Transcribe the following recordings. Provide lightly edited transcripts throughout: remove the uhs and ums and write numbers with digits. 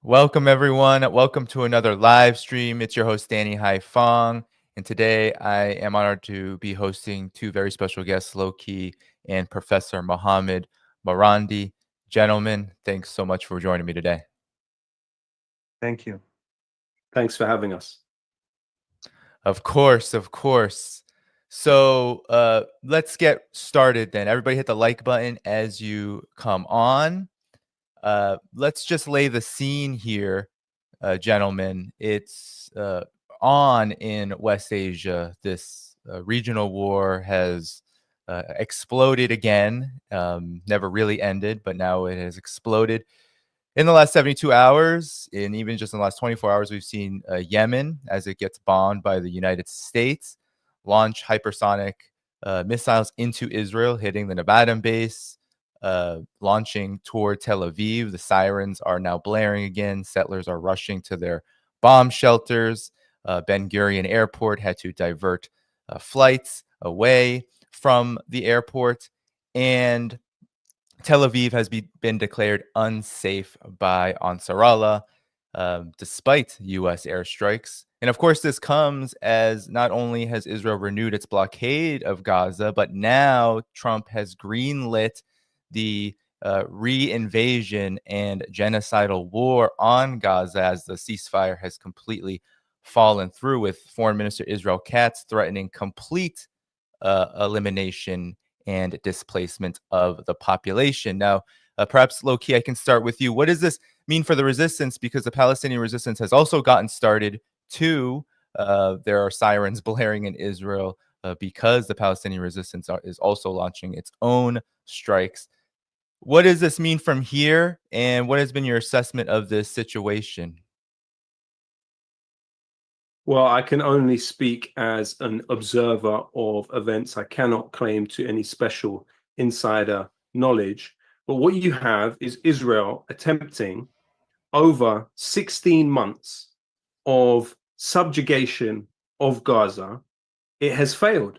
Welcome, everyone. Welcome to another live stream. It's your host, Danny Hypersonic. And today I am honored to be hosting two very special guests, Lowkey and Professor Mohammad Marandi. Gentlemen, thanks so much for joining me today. Thank you. Thanks for having us. Of course, of course. So let's get started then. Everybody hit the like button as you come on. Let's just lay the scene here, gentlemen. It's on in West Asia. This regional war has exploded again, never really ended, but now it has exploded. In the last 72 hours, and even just in the last 24 hours, we've seen Yemen, as it gets bombed by the United States, launch hypersonic missiles into Israel, hitting the Nevatim base, launching toward Tel Aviv. The sirens are now blaring again. Settlers are rushing to their bomb shelters. Ben Gurion Airport had to divert flights away from the airport. And Tel Aviv has been declared unsafe by Ansarallah, despite U.S. airstrikes. And of course, this comes as not only has Israel renewed its blockade of Gaza, but now Trump has greenlit the re-invasion and genocidal war on Gaza as the ceasefire has completely fallen through, with Foreign Minister Israel Katz threatening complete elimination and displacement of the population. Now, perhaps, Lowkey, I can start with you. What does this mean for the resistance? Because the Palestinian resistance has also gotten started too. There are sirens blaring in Israel because the Palestinian resistance is also launching its own strikes. What does this mean from here? And what has been your assessment of this situation? Well, I can only speak as an observer of events. I cannot claim to any special insider knowledge. But what you have is Israel attempting over 16 months of subjugation of Gaza. It has failed.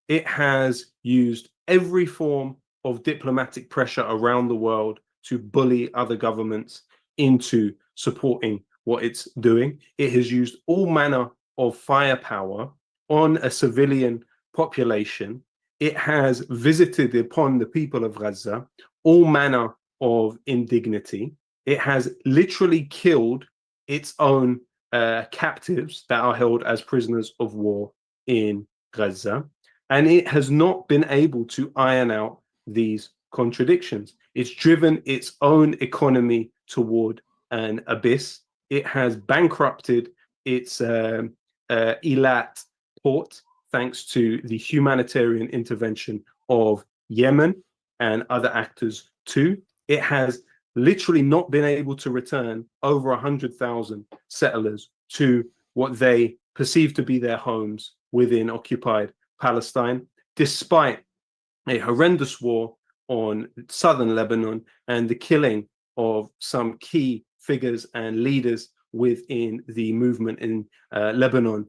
It has used every form of diplomatic pressure around the world to bully other governments into supporting what it's doing. It has used all manner of firepower on a civilian population. It has visited upon the people of Gaza all manner of indignity. It has literally killed its own captives that are held as prisoners of war in Gaza. And it has not been able to iron out these contradictions. It's driven its own economy toward an abyss. It has bankrupted its Eilat port, thanks to the humanitarian intervention of Yemen and other actors too. It has literally not been able to return over 100,000 settlers to what they perceive to be their homes within occupied Palestine, despite a horrendous war on southern Lebanon and the killing of some key figures and leaders within the movement in Lebanon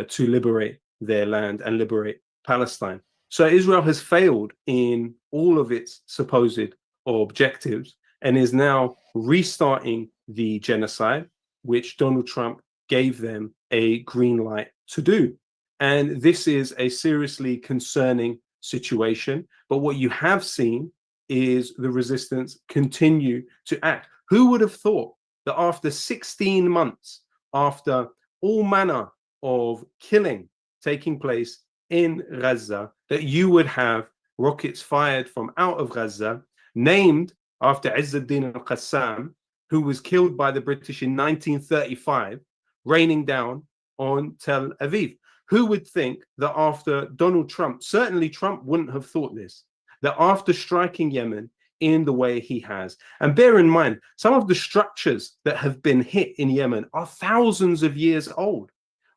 to liberate their land and liberate Palestine. So Israel has failed in all of its supposed objectives and is now restarting the genocide, which Donald Trump gave them a green light to do. And this is a seriously concerning situation. But what you have seen is the resistance continue to act. Who would have thought that after 16 months, after all manner of killing taking place in Gaza, that you would have rockets fired from out of Gaza, named after Izzuddin al-Qassam, who was killed by the British in 1935, raining down on Tel Aviv. Who would think that after Donald Trump, certainly Trump wouldn't have thought this, that after striking Yemen in the way he has, and bear in mind, some of the structures that have been hit in Yemen are thousands of years old.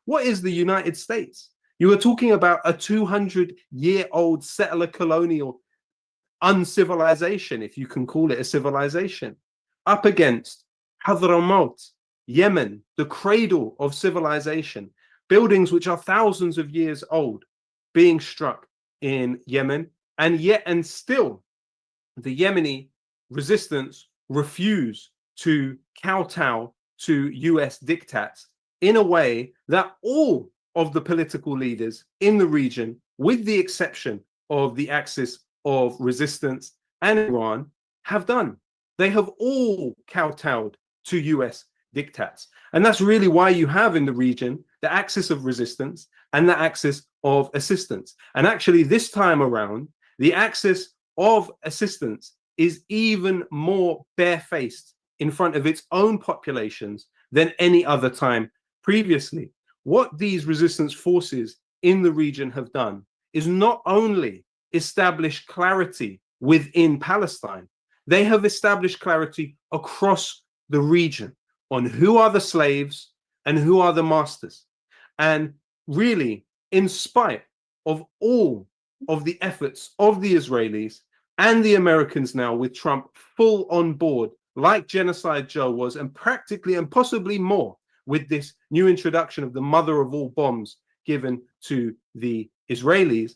What is the United States? You are talking about a 200-year-old settler colonial uncivilization, if you can call it a civilization, up against Hadramaut, Yemen, the cradle of civilization, buildings which are thousands of years old being struck in Yemen, and yet and still the Yemeni resistance refuse to kowtow to US diktats in a way that all of the political leaders in the region, with the exception of the axis of resistance and Iran, have done. They have all kowtowed to US diktats. And that's really why you have in the region the axis of resistance and the axis of assistance. And actually, this time around, the axis of assistance is even more barefaced in front of its own populations than any other time previously. What these resistance forces in the region have done is not only establish clarity within Palestine, they have established clarity across the region on who are the slaves and who are the masters. And really, in spite of all of the efforts of the Israelis and the Americans now with Trump full on board, like Genocide Joe was, and practically and possibly more with this new introduction of the mother of all bombs given to the Israelis,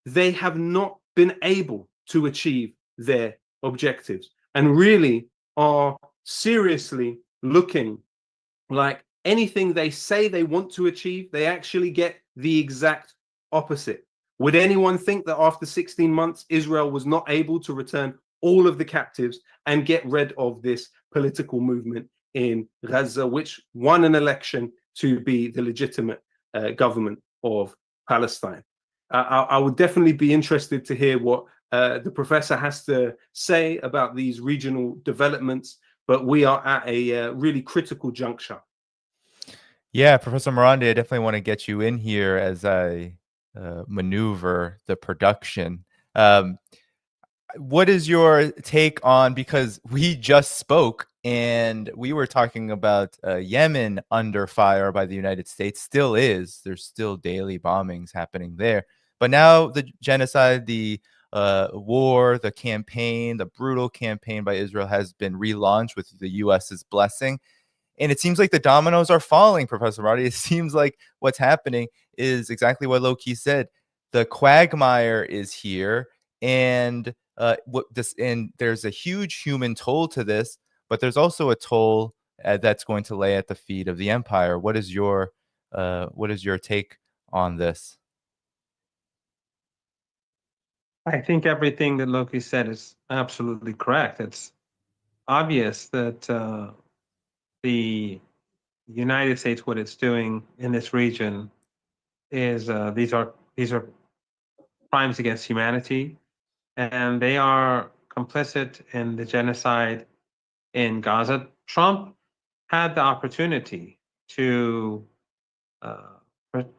they have not been able to achieve their objectives and really are seriously looking like anything they say they want to achieve, they actually get the exact opposite. Would anyone think that after 16 months, Israel was not able to return all of the captives and get rid of this political movement in Gaza, which won an election to be the legitimate government of Palestine? I would definitely be interested to hear what the professor has to say about these regional developments, but we are at a really critical juncture. Yeah, Professor Marandi, I definitely want to get you in here as I maneuver the production. What is your take on, because we just spoke and we were talking about Yemen under fire by the United States, still is. There's still daily bombings happening there. But now the genocide, the war, the campaign, the brutal campaign by Israel has been relaunched with the US's blessing. And it seems like the dominoes are falling, Professor Marty. It seems like what's happening is exactly what Lowkey said. The quagmire is here, and there's a huge human toll to this, but there's also a toll that's going to lay at the feet of the empire. What is your take on this? I think everything that Lowkey said is absolutely correct. It's obvious that the United States, what it's doing in this region, is these are crimes against humanity, and they are complicit in the genocide in Gaza. Trump had the opportunity to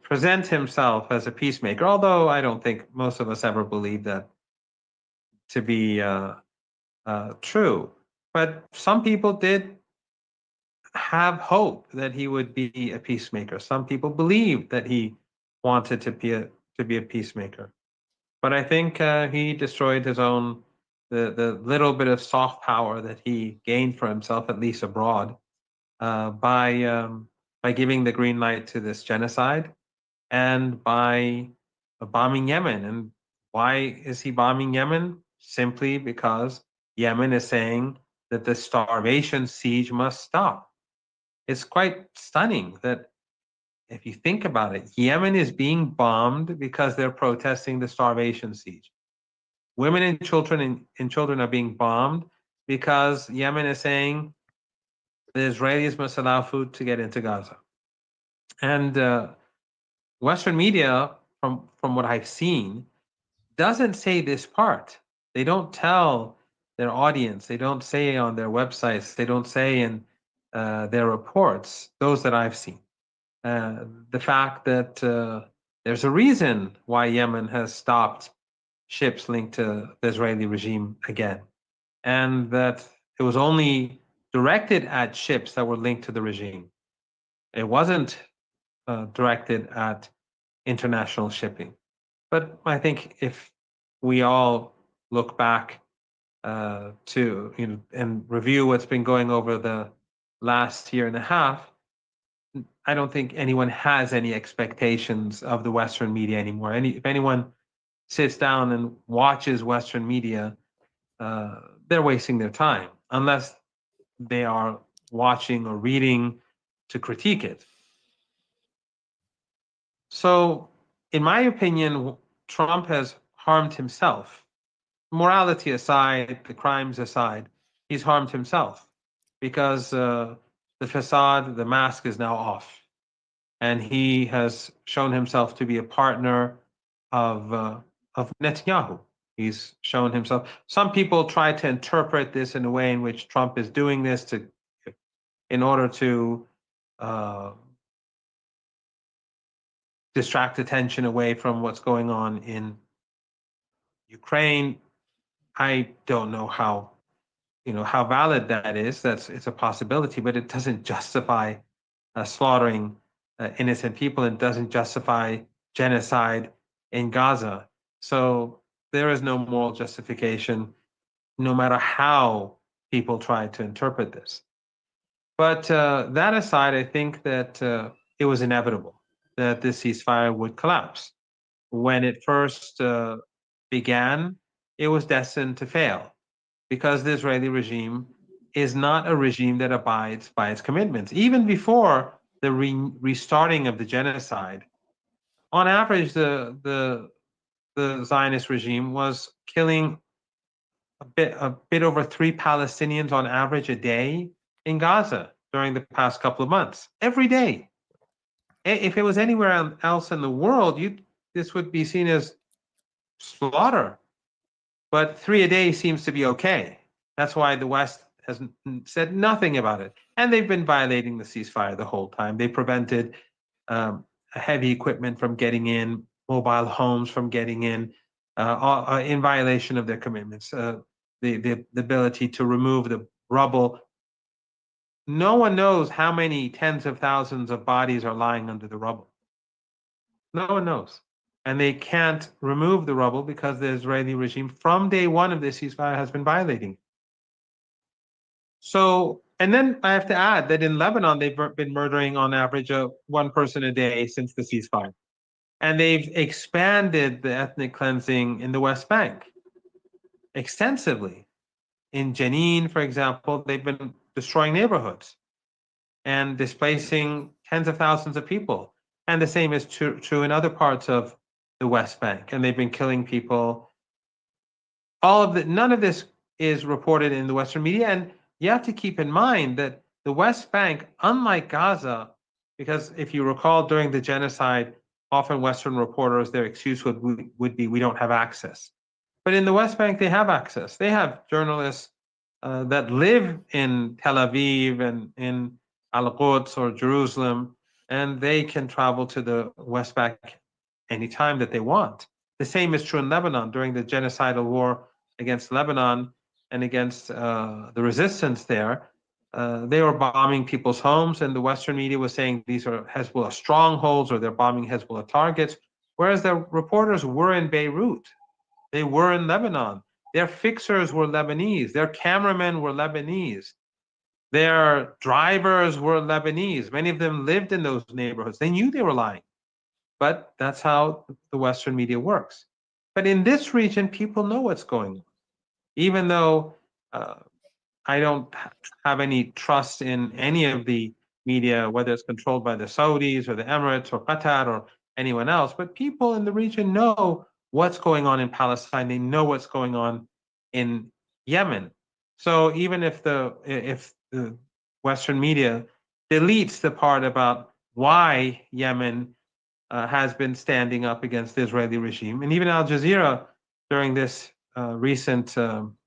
present himself as a peacemaker, although I don't think most of us ever believe that to be true. But some people did have hope that he would be a peacemaker. Some people believed that he wanted to be a peacemaker. But I think he destroyed his own the little bit of soft power that he gained for himself, at least abroad, by giving the green light to this genocide and by bombing Yemen. And why is he bombing Yemen? Simply because Yemen is saying that the starvation siege must stop. It's quite stunning that if you think about it, Yemen is being bombed because they're protesting the starvation siege. Women and children are being bombed because Yemen is saying the Israelis must allow food to get into Gaza. And Western media, from what I've seen, doesn't say this part. They don't tell their audience. They don't say on their websites. They don't say in their reports, those that I've seen. The fact that there's a reason why Yemen has stopped ships linked to the Israeli regime again, and that it was only directed at ships that were linked to the regime. It wasn't directed at international shipping. But I think if we all look back to and review what's been going over the last year and a half, I don't think anyone has any expectations of the Western media anymore. If anyone sits down and watches Western media, they're wasting their time unless they are watching or reading to critique it. So, in my opinion, Trump has harmed himself. Morality aside, the crimes aside, he's harmed himself because the facade, the mask is now off. And he has shown himself to be a partner of Netanyahu. He's shown himself. Some people try to interpret this in a way in which Trump is doing this in order to distract attention away from what's going on in Ukraine. I don't know how valid that is. It's a possibility, but it doesn't justify slaughtering innocent people. It doesn't justify genocide in Gaza. So there is no moral justification, no matter how people try to interpret this. But that aside, I think that it was inevitable that this ceasefire would collapse. When it first began, it was destined to fail because the Israeli regime is not a regime that abides by its commitments. Even before the restarting of the genocide, on average, the Zionist regime was killing a bit over 3 Palestinians on average a day in Gaza during the past couple of months, every day. If it was anywhere else in the world, this would be seen as slaughter. But 3 a day seems to be okay. That's why the West has said nothing about it. And they've been violating the ceasefire the whole time. They prevented heavy equipment from getting in, mobile homes from getting in violation of their commitments. The ability to remove the rubble. No one knows how many tens of thousands of bodies are lying under the rubble. No one knows. And they can't remove the rubble because the Israeli regime, from day one of this ceasefire, has been violating. So, and then I have to add that in Lebanon, they've been murdering on average one person a day since the ceasefire. And they've expanded the ethnic cleansing in the West Bank extensively. In Jenin, for example, they've been destroying neighborhoods and displacing tens of thousands of people. And the same is true in other parts of the West Bank. And they've been killing people. None of this is reported in the Western media. And you have to keep in mind that the West Bank, unlike Gaza, because if you recall during the genocide, often Western reporters, their excuse would be, we don't have access. But in the West Bank, they have access. They have journalists that live in Tel Aviv and in Al-Quds or Jerusalem, and they can travel to the West Bank anytime that they want. The same is true in Lebanon. During the genocidal war against Lebanon and against the resistance there, they were bombing people's homes, and the Western media was saying these are Hezbollah strongholds or they're bombing Hezbollah targets, whereas the reporters were in Beirut. They were in Lebanon. Their fixers were Lebanese. Their cameramen were Lebanese. Their drivers were Lebanese. Many of them lived in those neighborhoods. They knew they were lying. But that's how the Western media works. But in this region, people know what's going on. Even though I don't have any trust in any of the media, whether it's controlled by the Saudis or the Emirates or Qatar or anyone else, but people in the region know what's going on in Palestine. They know what's going on in Yemen. So even if the Western media deletes the part about why Yemen has been standing up against the Israeli regime, and even Al Jazeera during this recent when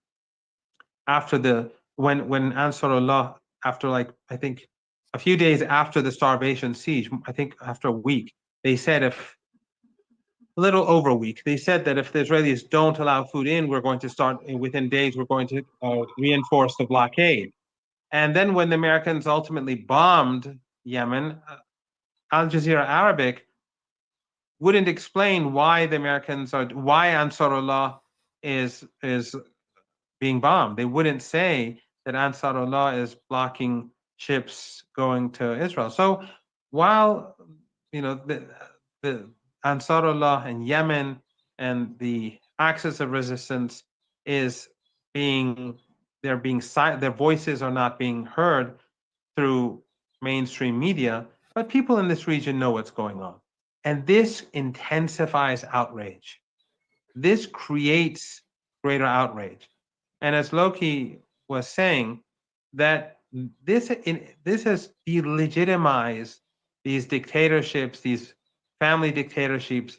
Ansarullah, after I think a few days after the starvation siege, I think after a week, they said a little over a week, they said that if the Israelis don't allow food in, we're going to start within days, we're going to reinforce the blockade. And then when the Americans ultimately bombed Yemen, Al Jazeera Arabic wouldn't explain why the Americans why Ansarullah is being bombed. They wouldn't say that Ansarullah is blocking ships going to Israel. So while the Ansarullah in Yemen and the axis of resistance is being their voices are not being heard through mainstream media, but people in this region know what's going on. And this intensifies outrage. This creates greater outrage. And as Lowkey was saying, that this has delegitimized these dictatorships, these family dictatorships,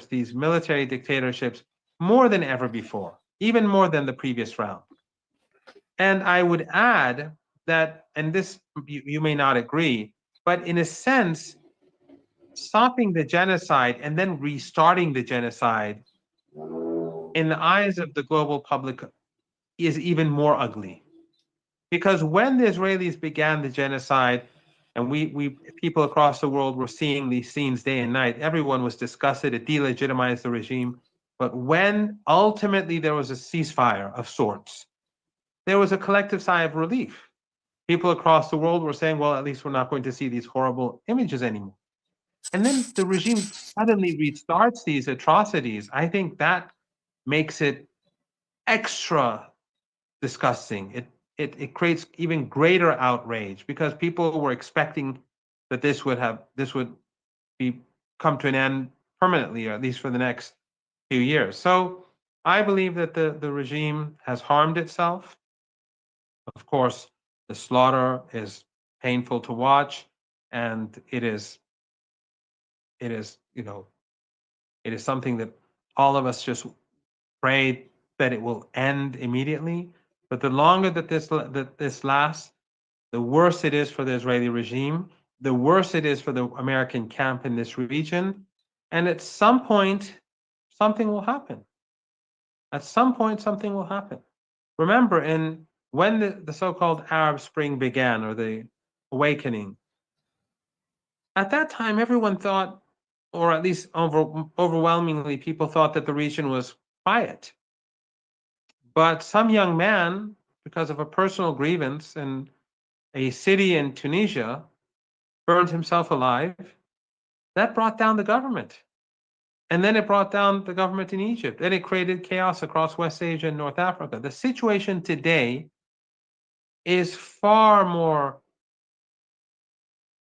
these military dictatorships more than ever before, even more than the previous round. And I would add that, and this you may not agree, but in a sense, stopping the genocide and then restarting the genocide in the eyes of the global public is even more ugly. Because when the Israelis began the genocide, and we people across the world were seeing these scenes day and night, everyone was disgusted, it delegitimized the regime. But when ultimately there was a ceasefire of sorts, there was a collective sigh of relief. People across the world were saying, well, at least we're not going to see these horrible images anymore. And then the regime suddenly restarts these atrocities. I think that makes it extra disgusting. It creates even greater outrage because people were expecting that this would come to an end permanently, or at least for the next few years. So I believe that the regime has harmed itself. Of course, the slaughter is painful to watch, and it is something that all of us just pray that it will end immediately. But the longer that this lasts, the worse it is for the Israeli regime, the worse it is for the American camp in this region. And at some point, something will happen. At some point, something will happen. Remember, when the so-called Arab Spring began, or the awakening, at that time, everyone thought, or at least overwhelmingly, people thought that the region was quiet. But some young man, because of a personal grievance in a city in Tunisia, burned himself alive. That brought down the government. And then it brought down the government in Egypt. And it created chaos across West Asia and North Africa. The situation today is far more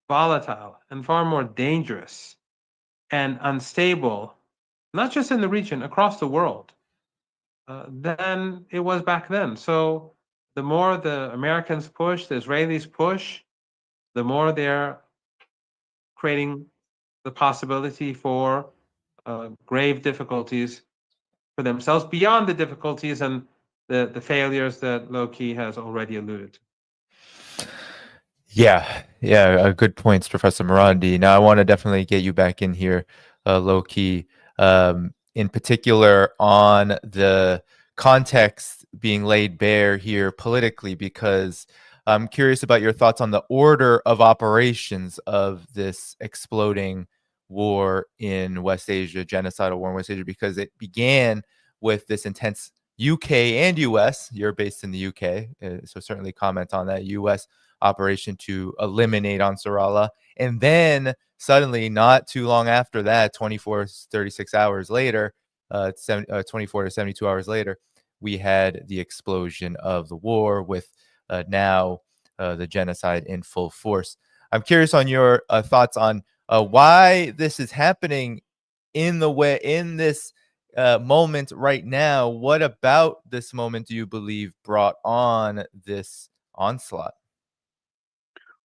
volatile and far more dangerous and unstable, not just in the region, across the world, than it was back then. So the more the Americans push, the Israelis push, the more they're creating the possibility for grave difficulties for themselves, beyond the difficulties and the failures that Lowkey has already alluded to. Yeah, good points, Professor Marandi. Now I want to definitely get you back in here, Lowkey, in particular on the context being laid bare here politically, because I'm curious about your thoughts on the order of operations of this exploding war in West Asia, genocidal war in West Asia, because it began with this intense UK and US. You're based in the UK, so certainly comment on that. US operation to eliminate Ansarallah. And then suddenly, not too long after that, 36 hours later, 24 to 72 hours later, we had the explosion of the war with now the genocide in full force. I'm curious on your thoughts on why this is happening in this moment right now. What about this moment do you believe brought on this onslaught?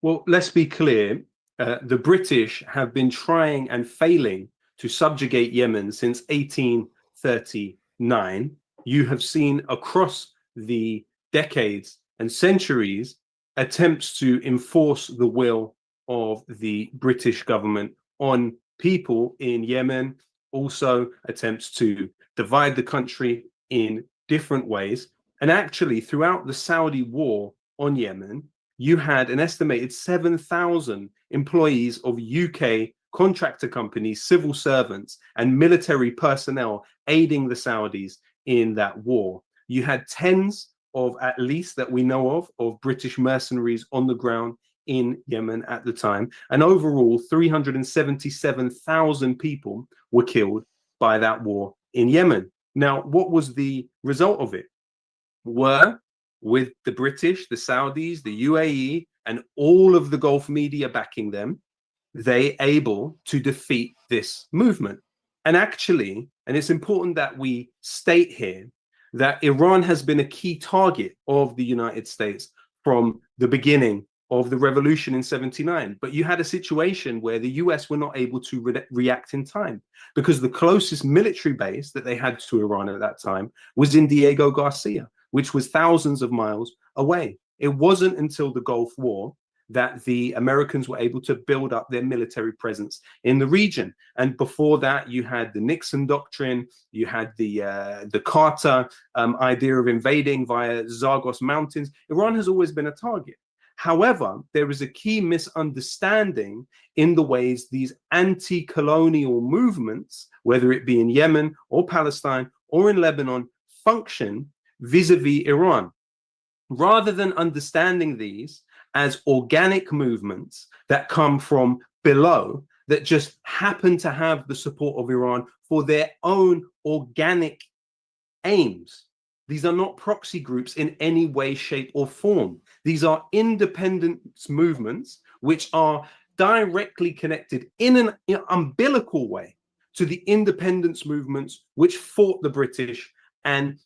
Well, let's be clear. The British have been trying and failing to subjugate Yemen since 1839. You have seen across the decades and centuries attempts to enforce the will of the British government on people in Yemen, also attempts to divide the country in different ways. And actually, throughout the Saudi war on Yemen, you had an estimated 7,000 employees of UK contractor companies, civil servants, and military personnel aiding the Saudis in that war. You had tens of, at least that we know of British mercenaries on the ground in Yemen at the time. And overall, 377,000 people were killed by that war in Yemen. Now, what was the result of it? Were with the British, the Saudis, the UAE, and all of the Gulf media backing them, they able to defeat this movement. And actually, and it's important that we state here that Iran has been a key target of the United States from the beginning of the revolution in 79. But you had a situation where the US were not able to react in time, because the closest military base that they had to Iran at that time was in Diego Garcia, which was thousands of miles away. It wasn't until the Gulf War that the Americans were able to build up their military presence in the region. And before that, you had the Nixon doctrine, you had the Carter idea of invading via Zagros Mountains. Iran has always been a target. However, there is a key misunderstanding in the ways these anti-colonial movements, whether it be in Yemen or Palestine or in Lebanon, function vis-a-vis Iran. Rather than understanding these as organic movements that come from below, that just happen to have the support of Iran for their own organic aims. These are not proxy groups in any way, shape, or form. These are independence movements which are directly connected in an umbilical way to the independence movements which fought the British and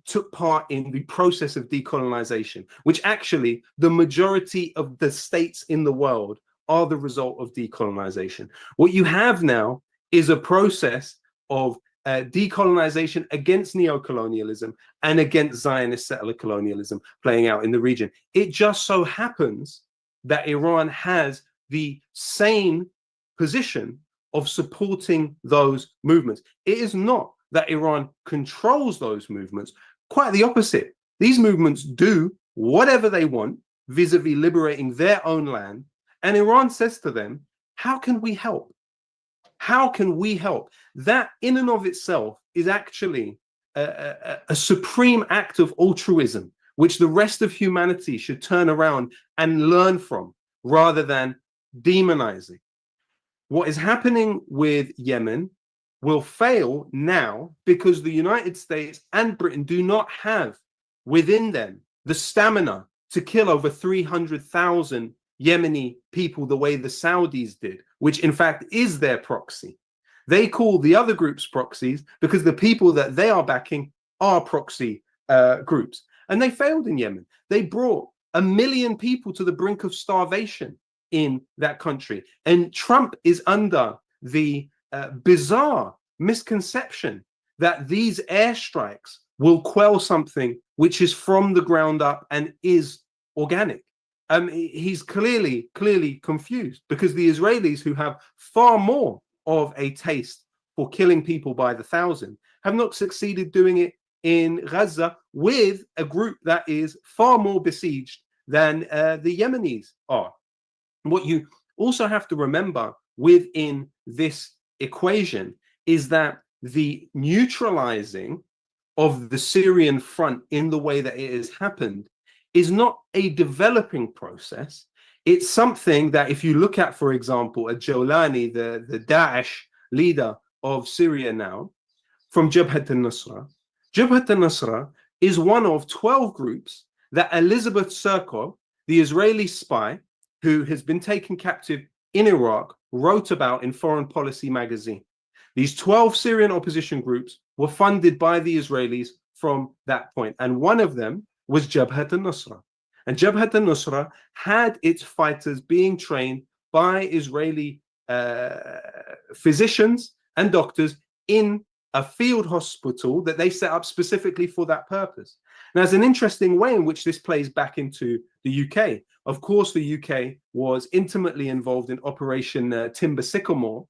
took part in the process of decolonization, which actually the majority of the states in the world are the result of decolonization. What you have now is a process of decolonization against neocolonialism and against Zionist settler colonialism playing out in the region. It just so happens that Iran has the same position of supporting those movements. It is not that Iran controls those movements. Quite the opposite. These movements do whatever they want vis-a-vis liberating their own land. And Iran says to them, how can we help? How can we help? That in and of itself is actually a supreme act of altruism, which the rest of humanity should turn around and learn from, rather than demonizing. What is happening with Yemen will fail now because the United States and Britain do not have within them the stamina to kill over 300,000 Yemeni people the way the Saudis did, which in fact is their proxy. They call the other groups proxies because the people that they are backing are proxy groups. And they failed in Yemen. They brought 1 million people to the brink of starvation in that country. And Trump is under the bizarre misconception that these airstrikes will quell something which is from the ground up and is organic. He's clearly confused, because the Israelis, who have far more of a taste for killing people by the thousand, have not succeeded doing it in Gaza with a group that is far more besieged than the Yemenis are. What you also have to remember within this equation is that the neutralizing of the Syrian front in the way that it has happened is not a developing process. It's something that, if you look at, for example, a Jolani, the Daesh leader of Syria now, from Jabhat al-Nusra. Jabhat al-Nusra is one of 12 groups that Elizabeth Surkov, the Israeli spy who has been taken captive in Iraq, wrote about in Foreign Policy magazine. These 12 Syrian opposition groups were funded by the Israelis from that point. And one of them was Jabhat al-Nusra. And Jabhat al-Nusra had its fighters being trained by Israeli physicians and doctors in a field hospital that they set up specifically for that purpose. Now, there's an interesting way in which this plays back into the UK. Of course, the UK was intimately involved in Operation Timber Sycamore.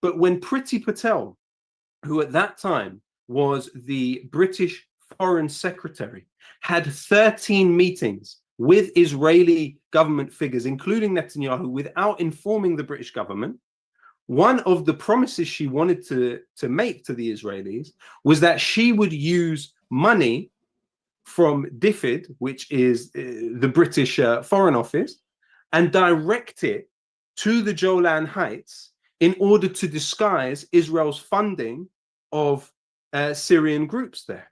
But when Priti Patel, who at that time was the British Foreign Secretary, had 13 meetings with Israeli government figures, including Netanyahu, without informing the British government, one of the promises she wanted to make to the Israelis was that she would use money from DFID, which is the British Foreign Office, and direct it to the Golan Heights in order to disguise Israel's funding of Syrian groups there.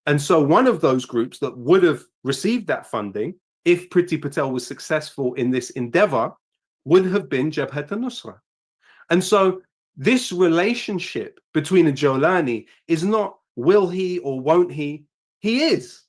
And so one of those groups that would have received that funding, if Priti Patel was successful in this endeavor, would have been Jabhat al-Nusra. And so this relationship between a Jolani is not will he or won't he. He is.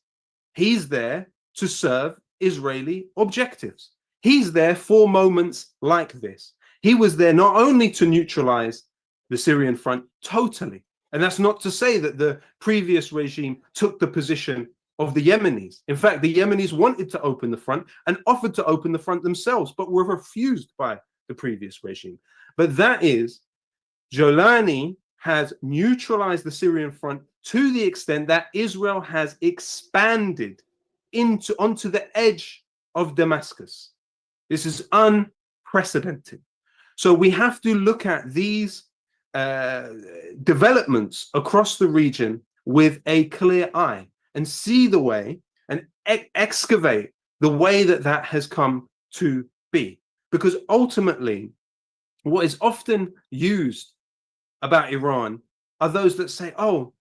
He's there to serve Israeli objectives. He's there for moments like this. He was there not only to neutralize the Syrian front totally, and that's not to say that the previous regime took the position of the Yemenis. In fact, the Yemenis wanted to open the front and offered to open the front themselves, but were refused by the previous regime. But that is, Jolani has neutralized the Syrian front to the extent that Israel has expanded onto the edge of Damascus. This is unprecedented. So we have to look at these developments across the region with a clear eye and see the way and excavate the way that that has come to be. Because ultimately, what is often used about Iran are those that say, oh,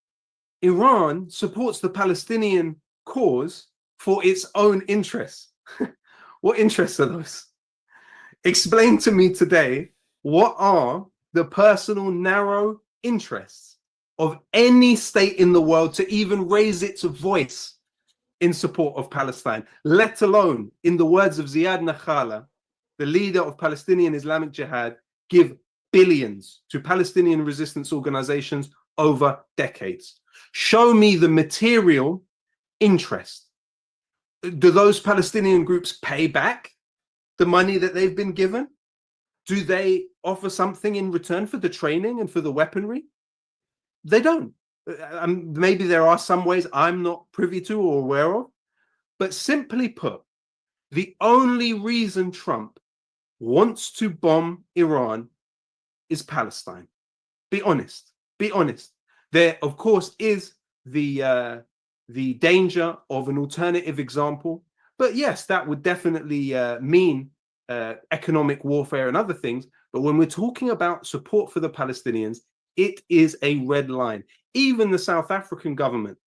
Iran supports the Palestinian cause for its own interests. What interests are those? Explain to me today, what are the personal narrow interests of any state in the world to even raise its voice in support of Palestine, let alone, in the words of Ziad Nakhala, the leader of Palestinian Islamic Jihad, give billions to Palestinian resistance organizations over decades. Show me the material interest. Do those Palestinian groups pay back the money that they've been given? Do they offer something in return for the training and for the weaponry? They don't. Maybe there are some ways I'm not privy to or aware of, but simply put, the only reason Trump wants to bomb Iran is Palestine. Be honest. Be honest. There, of course, is the danger of an alternative example, but yes, that would definitely mean economic warfare and other things. But when we're talking about support for the Palestinians, it is a red line. Even the South African government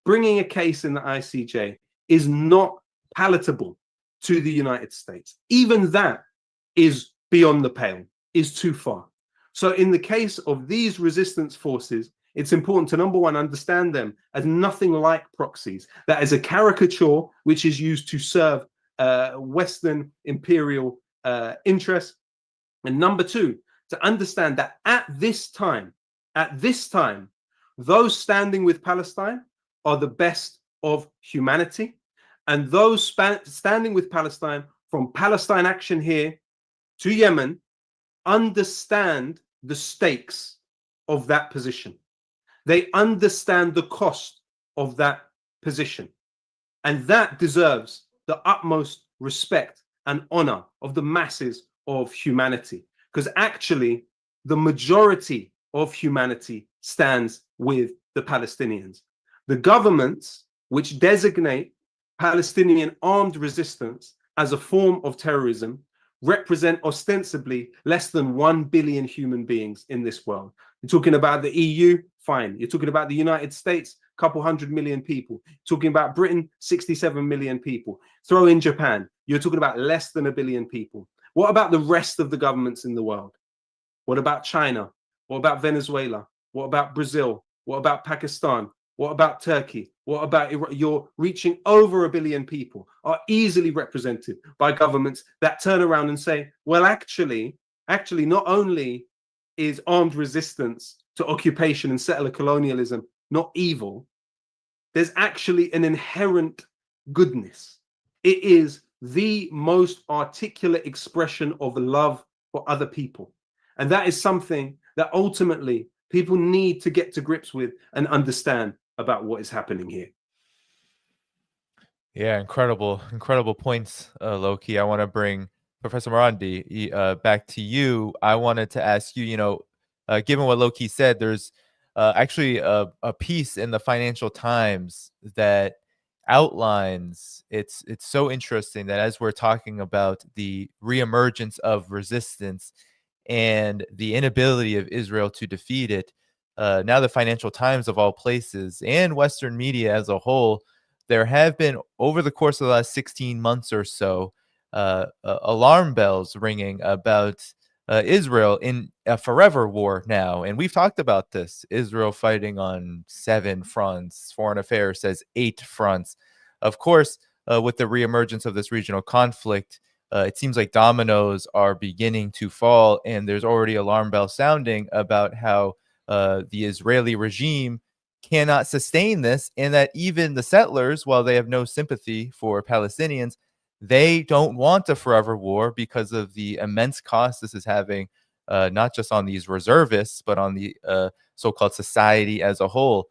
bringing a case in the ICJ is not palatable to the United States. Even that is beyond the pale, is too far. So in the case of these resistance forces, it's important to, number one, understand them as nothing like proxies. That is a caricature which is used to serve Western imperial interests. And number two, to understand that at this time, those standing with Palestine are the best of humanity. And those standing with Palestine, from Palestine Action here to Yemen, understand the stakes of that position. They understand the cost of that position. And that deserves the utmost respect and honor of the masses of humanity. Because actually, the majority of humanity stands with the Palestinians. The governments which designate Palestinian armed resistance as a form of terrorism represent ostensibly less than 1 billion human beings in this world. You're talking about the EU, fine. You're talking about the United States, a couple 100 million people. You're talking about Britain, 67 million people. Throw in Japan, you're talking about less than 1 billion people. What about the rest of the governments in the world? What about China? What about Venezuela? What about Brazil? What about Pakistan? What about Turkey? What about Iraq? You're reaching over 1 billion people, are easily represented by governments that turn around and say, well, actually, not only is armed resistance to occupation and settler colonialism not evil, there's actually an inherent goodness. It is the most articulate expression of love for other people. And that is something that ultimately people need to get to grips with and understand about what is happening here. Yeah, incredible points, Lowkey. I want to bring Professor Marandi back to you. I wanted to ask you, given what Lowkey said, there's actually a piece in the Financial Times that outlines, it's so interesting that as we're talking about the reemergence of resistance and the inability of Israel to defeat it, now the Financial Times of all places, and Western media as a whole, there have been, over the course of the last 16 months or so, alarm bells ringing about Israel in a forever war now. And we've talked about this. Israel fighting on 7 fronts. Foreign Affairs says 8 fronts. Of course, with the reemergence of this regional conflict, it seems like dominoes are beginning to fall, and there's already alarm bells sounding about how the Israeli regime cannot sustain this, and that even the settlers, while they have no sympathy for Palestinians, they don't want a forever war because of the immense cost this is having, not just on these reservists, but on the so-called society as a whole.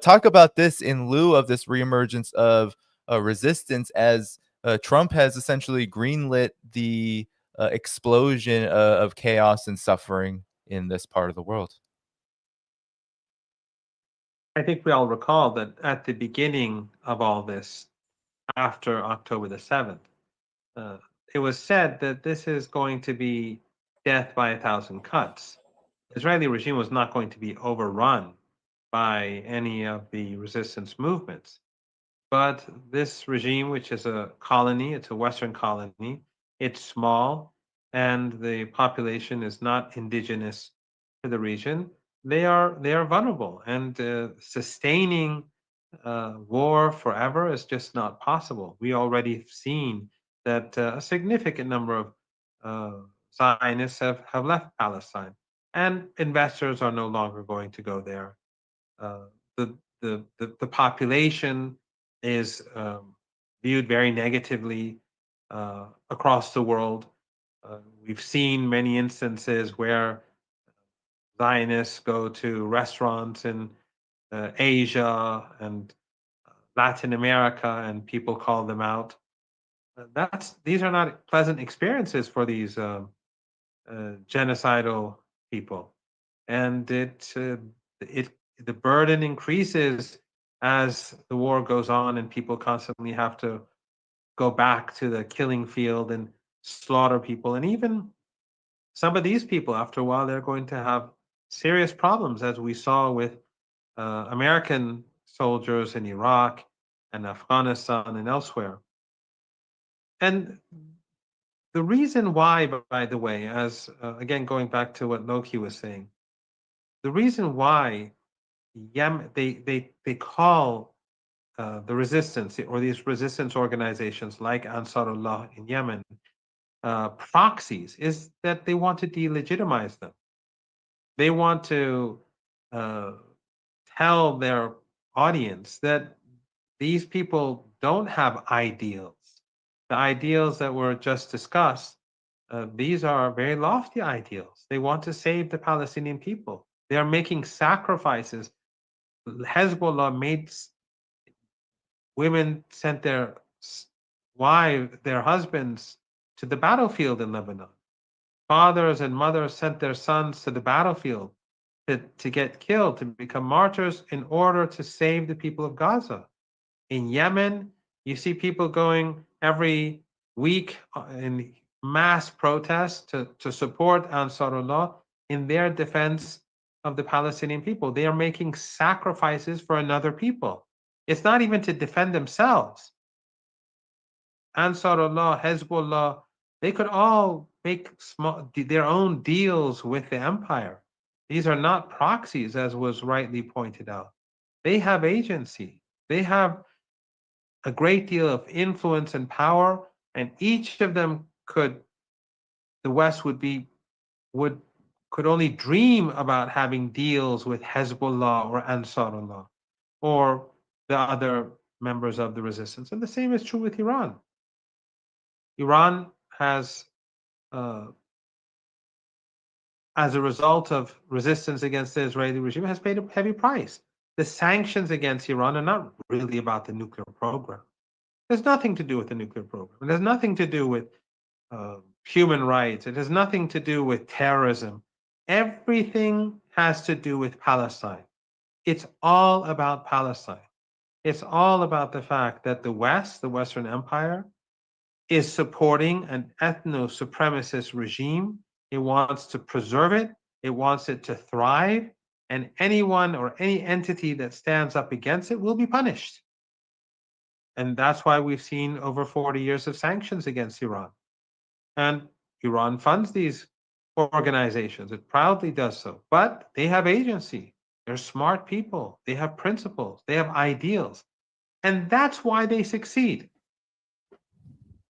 Talk about this in lieu of this reemergence of resistance, as Trump has essentially greenlit the explosion of chaos and suffering in this part of the world. I think we all recall that at the beginning of all this, after October the 7th, it was said that this is going to be death by 1,000 cuts. The Israeli regime was not going to be overrun by any of the resistance movements. But this regime, which is a colony, it's a Western colony, it's small, and the population is not indigenous to the region. They are vulnerable, and sustaining war forever is just not possible. We already seen that a significant number of Zionists have left Palestine, and investors are no longer going to go there. Uh, the population is viewed very negatively across the world. We've seen many instances where Zionists go to restaurants in Asia and Latin America, and people call them out. These are not pleasant experiences for these genocidal people, and the burden increases as the war goes on, and people constantly have to go back to the killing field and slaughter people. And even some of these people, after a while, they're going to have serious problems, as we saw with American soldiers in Iraq and Afghanistan and elsewhere. And the reason why, by the way, as again going back to what Lowkey was saying, the reason why Yemen, they call the resistance, or these resistance organizations like Ansarullah in Yemen, proxies, is that they want to delegitimize them. They want to tell their audience that these people don't have ideals. The ideals that were just discussed, these are very lofty ideals. They want to save the Palestinian people. They are making sacrifices. Hezbollah made women sent their their husbands to the battlefield in Lebanon. Fathers and mothers sent their sons to the battlefield to get killed, to become martyrs in order to save the people of Gaza. In Yemen, you see people going every week in mass protests to support Ansarullah in their defense of the Palestinian people. They are making sacrifices for another people. It's not even to defend themselves. Ansarullah, Hezbollah, they could all make their own deals with the empire. These are not proxies, as was rightly pointed out. They have agency. They have a great deal of influence and power, and each of them the West could only dream about having deals with Hezbollah or Ansarullah or the other members of the resistance. And the same is true with Iran. Iran has, as a result of resistance against the Israeli regime, has paid a heavy price. The sanctions against Iran are not really about the nuclear program. There's nothing to do with the nuclear program. It has nothing to do with human rights. It has nothing to do with terrorism. Everything has to do with Palestine. It's all about Palestine. It's all about the fact that the West, the Western Empire, is supporting an ethno-supremacist regime. It wants to preserve it. It wants it to thrive. and anyone or any entity that stands up against it will be punished. And that's why we've seen over 40 years of sanctions against Iran. And Iran funds these organizations. It proudly does so. But they have agency. They're smart people. They have principles. They have ideals. And that's why they succeed.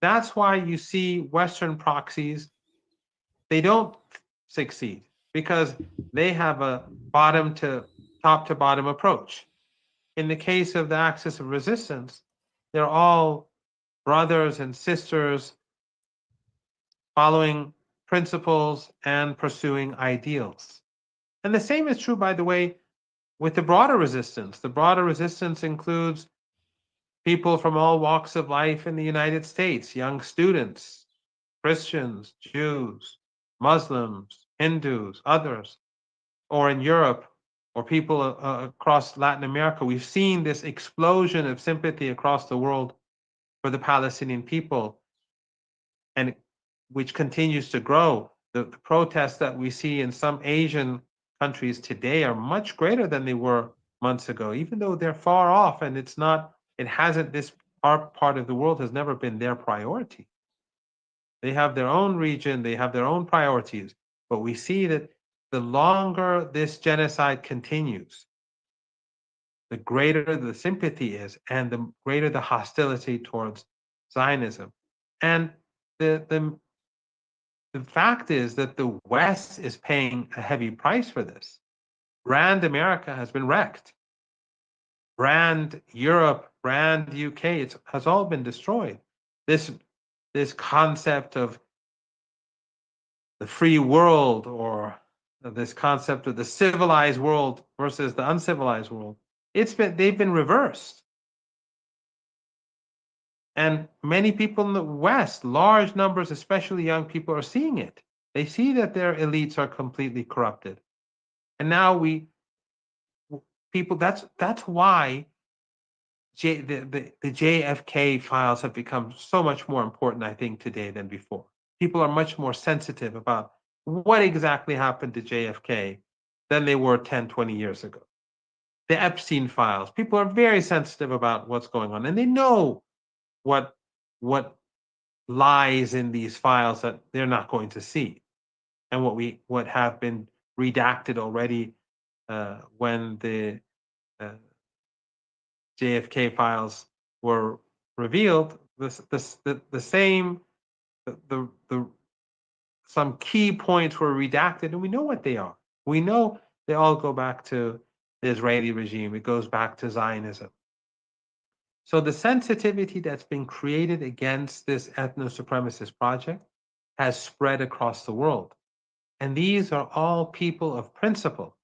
That's why you see Western proxies, they don't succeed because they have a top to bottom approach. In the case of the axis of resistance, they're all brothers and sisters following principles and pursuing ideals. And the same is true, by the way, with the broader resistance. The broader resistance includes people from all walks of life in the United States, young students, Christians, Jews, Muslims, Hindus, others, or in Europe, or people across Latin America. We've seen this explosion of sympathy across the world for the Palestinian people, and which continues to grow. The protests that we see in some Asian countries today are much greater than they were months ago, even though they're far off, and this part of the world has never been their priority. They have their own region, they have their own priorities, but we see that the longer this genocide continues, the greater the sympathy is and the greater the hostility towards Zionism. And the fact is that the West is paying a heavy price for this. Brand America has been wrecked. Brand Europe, brand UK, it has all been destroyed. This concept of the free world, or this concept of the civilized world versus the uncivilized world, they've been reversed. And many people in the West, large numbers, especially young people, are seeing it. They see that their elites are completely corrupted. And now that's why the JFK files have become so much more important, I think, today than before. People are much more sensitive about what exactly happened to JFK than they were 10, 20 years ago. The Epstein files, people are very sensitive about what's going on, and they know what lies in these files that they're not going to see, and what have been redacted already when the JFK files were revealed. Some key points were redacted, and we know what they are. We know they all go back to the Israeli regime. It goes back to Zionism. So the sensitivity that's been created against this ethno-supremacist project has spread across the world. And these are all people of principle.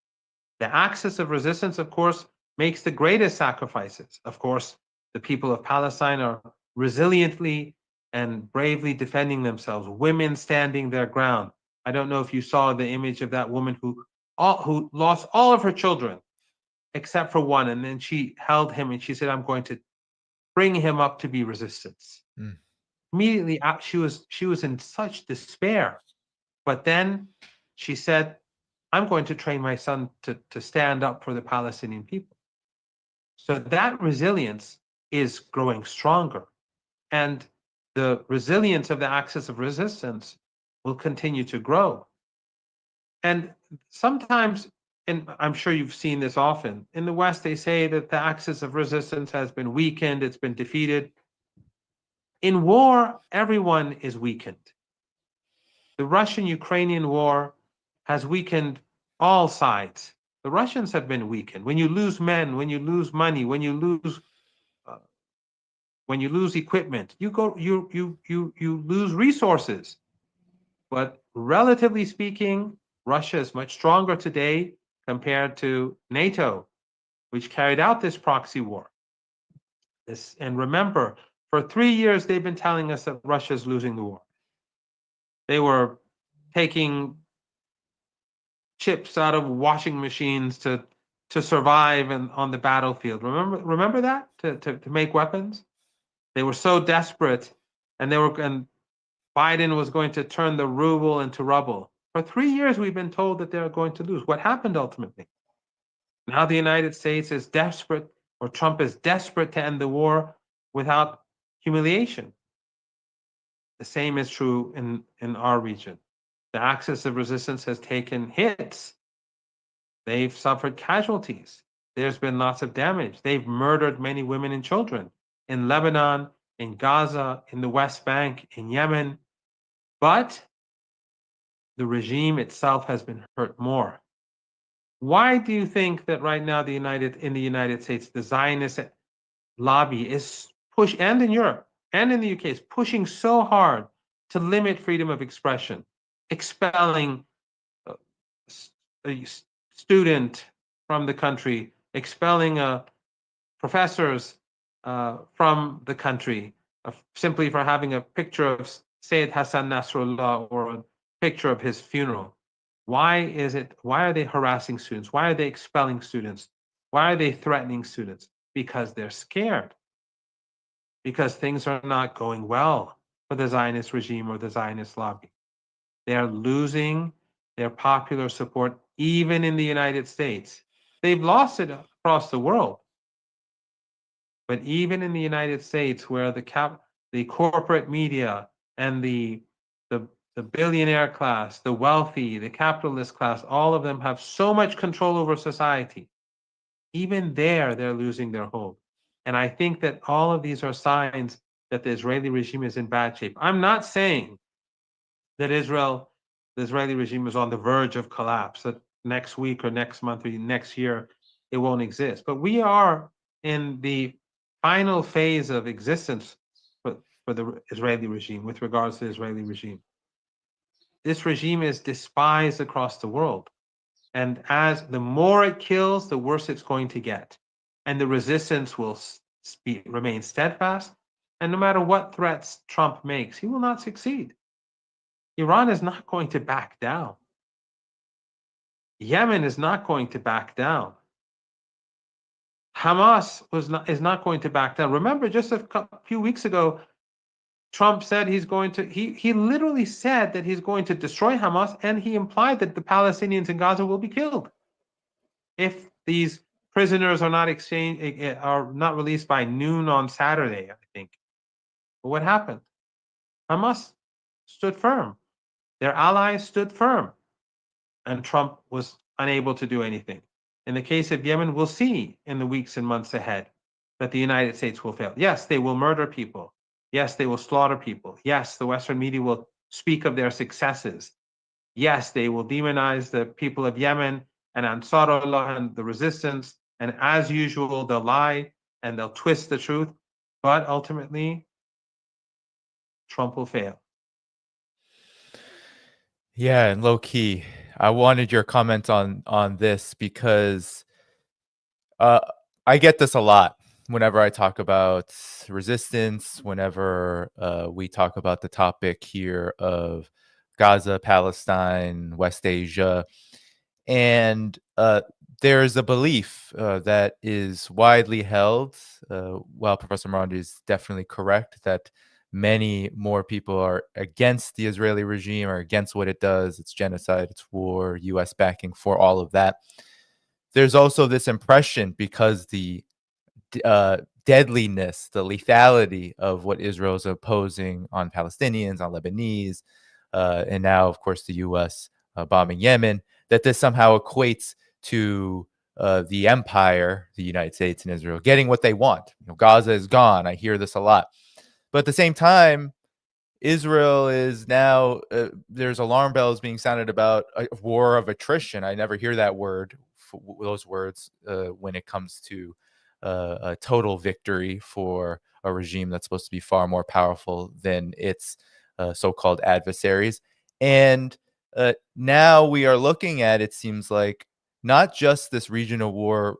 The axis of resistance, of course, makes the greatest sacrifices. Of course, the people of Palestine are resiliently and bravely defending themselves, women standing their ground. I don't know if you saw the image of that woman who lost all of her children except for one, and then she held him and she said, I'm going to bring him up to be resistance. Immediately, she was in such despair. But then she said, I'm going to train my son to stand up for the Palestinian people. So that resilience is growing stronger. And the resilience of the axis of resistance will continue to grow. And sometimes, and I'm sure you've seen this often, in the West, they say that the axis of resistance has been weakened, it's been defeated. In war, everyone is weakened. The Russian-Ukrainian war has weakened all sides. The Russians have been weakened. When you lose men, when you lose money, when you lose equipment, you lose resources. But relatively speaking, Russia is much stronger today compared to NATO, which carried out this proxy war. And remember, for 3 years, they've been telling us that Russia is losing the war. They were taking chips out of washing machines to survive on the battlefield. Remember that? To make weapons? They were so desperate, and Biden was going to turn the ruble into rubble. For 3 years, we've been told that they're going to lose. What happened ultimately? Now the United States is desperate, or Trump is desperate to end the war without humiliation. The same is true in our region. The axis of resistance has taken hits. They've suffered casualties. There's been lots of damage. They've murdered many women and children in Lebanon, in Gaza, in the West Bank, in Yemen. But the regime itself has been hurt more. Why do you think that right now in the United States, the Zionist lobby is and in Europe and in the UK is pushing so hard to limit freedom of expression, expelling a student from the country, expelling professors from the country simply for having a picture of Sayyid Hassan Nasrallah or a picture of his funeral? Why are they harassing students? Why are they expelling students? Why are they threatening students? Because they're scared. Because things are not going well for the Zionist regime or the Zionist lobby. They're losing their popular support even in the United States. They've lost it across the world. But even in the United States, where the corporate media and the billionaire class, the wealthy, the capitalist class, all of them have so much control over society. Even there, they're losing their hold. And I think that all of these are signs that the Israeli regime is in bad shape. I'm not saying that the Israeli regime is on the verge of collapse, that next week or next month or next year, it won't exist. But we are in the final phase of existence for the Israeli regime with regards to the Israeli regime. This regime is despised across the world. And as the more it kills, the worse it's going to get. And the resistance will remain steadfast. And no matter what threats Trump makes, he will not succeed. Iran is not going to back down. Yemen is not going to back down. Hamas is not going to back down. Remember, just a few weeks ago, Trump said he literally said that he's going to destroy Hamas, and he implied that the Palestinians in Gaza will be killed if these prisoners are not released by noon on Saturday, I think. But what happened? Hamas stood firm. Their allies stood firm. And Trump was unable to do anything. In the case of Yemen, we'll see in the weeks and months ahead that the United States will fail. Yes, they will murder people. Yes, they will slaughter people. Yes, the Western media will speak of their successes. Yes, they will demonize the people of Yemen and Ansarullah and the resistance. And as usual, they'll lie and they'll twist the truth. But ultimately, Trump will fail. Yeah, and Lowkey, I wanted your comment on this because I get this a lot whenever I talk about resistance, whenever we talk about the topic here of Gaza, Palestine, West Asia. And there's a belief that is widely held, while Professor Marandi is definitely correct, that many more people are against the Israeli regime or against what it does. It's genocide, it's war, US backing for all of that. There's also this impression because the deadliness, the lethality of what Israel is opposing on Palestinians, on Lebanese, and now, of course, the U.S. Bombing Yemen, that this somehow equates to the empire, the United States and Israel, getting what they want. Gaza is gone. I hear this a lot. But at the same time, Israel is now, there's alarm bells being sounded about a war of attrition. I never hear that those words when it comes to a total victory for a regime that's supposed to be far more powerful than its so-called adversaries. And now we are looking at, it seems like, not just this regional war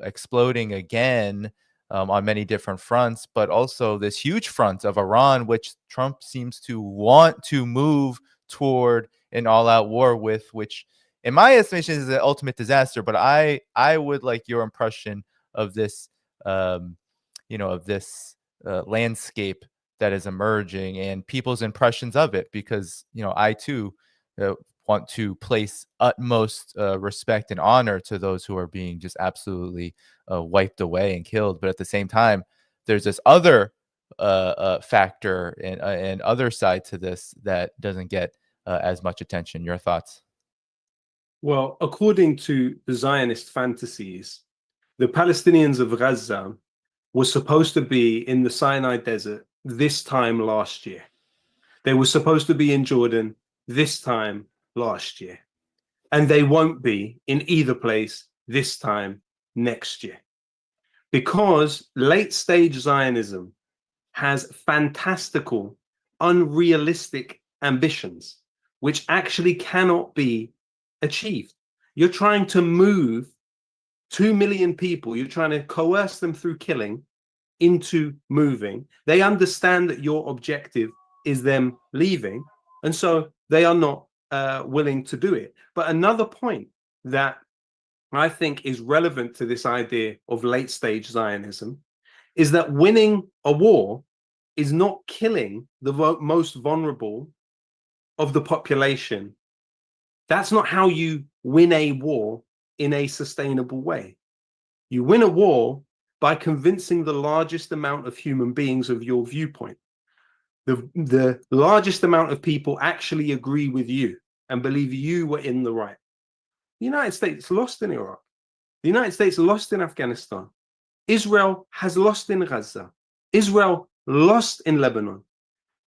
exploding again on many different fronts, but also this huge front of Iran, which Trump seems to want to move toward an all-out war with, which in my estimation is the ultimate disaster. But I would like your impression of this, of this landscape that is emerging and people's impressions of it, because, I too want to place utmost respect and honor to those who are being just absolutely wiped away and killed. But at the same time, there's this other factor and other side to this that doesn't get as much attention. Your thoughts? Well, according to the Zionist fantasies, the Palestinians of Gaza were supposed to be in the Sinai Desert this time last year. They were supposed to be in Jordan this time last year. And they won't be in either place this time next year. Because late stage Zionism has fantastical, unrealistic ambitions, which actually cannot be achieved. You're trying to move 2 million people, you're trying to coerce them through killing into moving. They understand that your objective is them leaving, and so they are not willing to do it. But another point that I think is relevant to this idea of late stage Zionism is that winning a war is not killing the most vulnerable of the population. That's not how you win a war in a sustainable way. You win a war by convincing the largest amount of human beings of your viewpoint. The largest amount of people actually agree with you and believe you were in the right. The United States lost in Iraq. The United States lost in Afghanistan. Israel has lost in Gaza. Israel lost in Lebanon.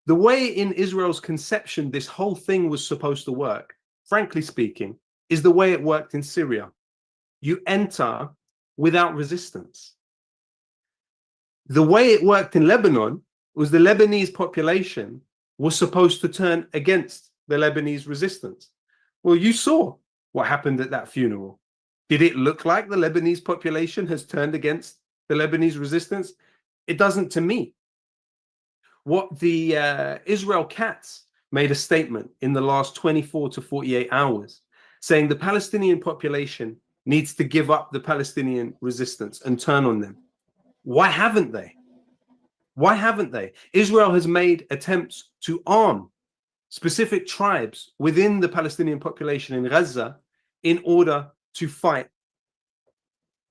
The way in Israel's conception this whole thing was supposed to work, frankly speaking, is the way it worked in Syria. You enter without resistance. The way it worked in Lebanon was the Lebanese population was supposed to turn against the Lebanese resistance. Well, you saw what happened at that funeral. Did it look like the Lebanese population has turned against the Lebanese resistance? It doesn't to me. What the Israel Katz made a statement in the last 24 to 48 hours saying the Palestinian population needs to give up the Palestinian resistance and turn on them. Why haven't they? Why haven't they? Israel has made attempts to arm specific tribes within the Palestinian population in Gaza in order to fight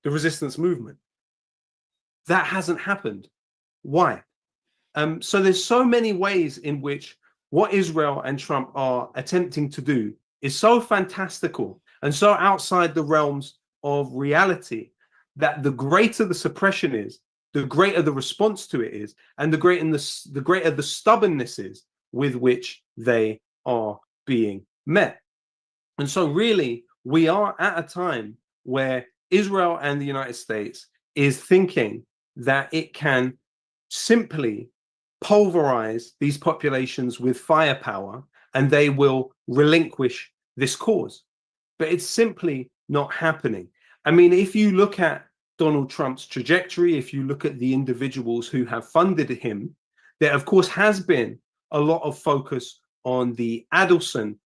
the resistance movement. That hasn't happened. Why? So there's so many ways in which what Israel and Trump are attempting to do is so fantastical and so outside the realms of reality that the greater the suppression is, the greater the response to it is, and the greater the stubbornness is with which they are being met. And so really, we are at a time where Israel and the United States is thinking that it can simply pulverize these populations with firepower and they will relinquish this cause. But it's simply not happening. I mean, if you look at Donald Trump's trajectory, if you look at the individuals who have funded him, there of course has been a lot of focus on the Adelson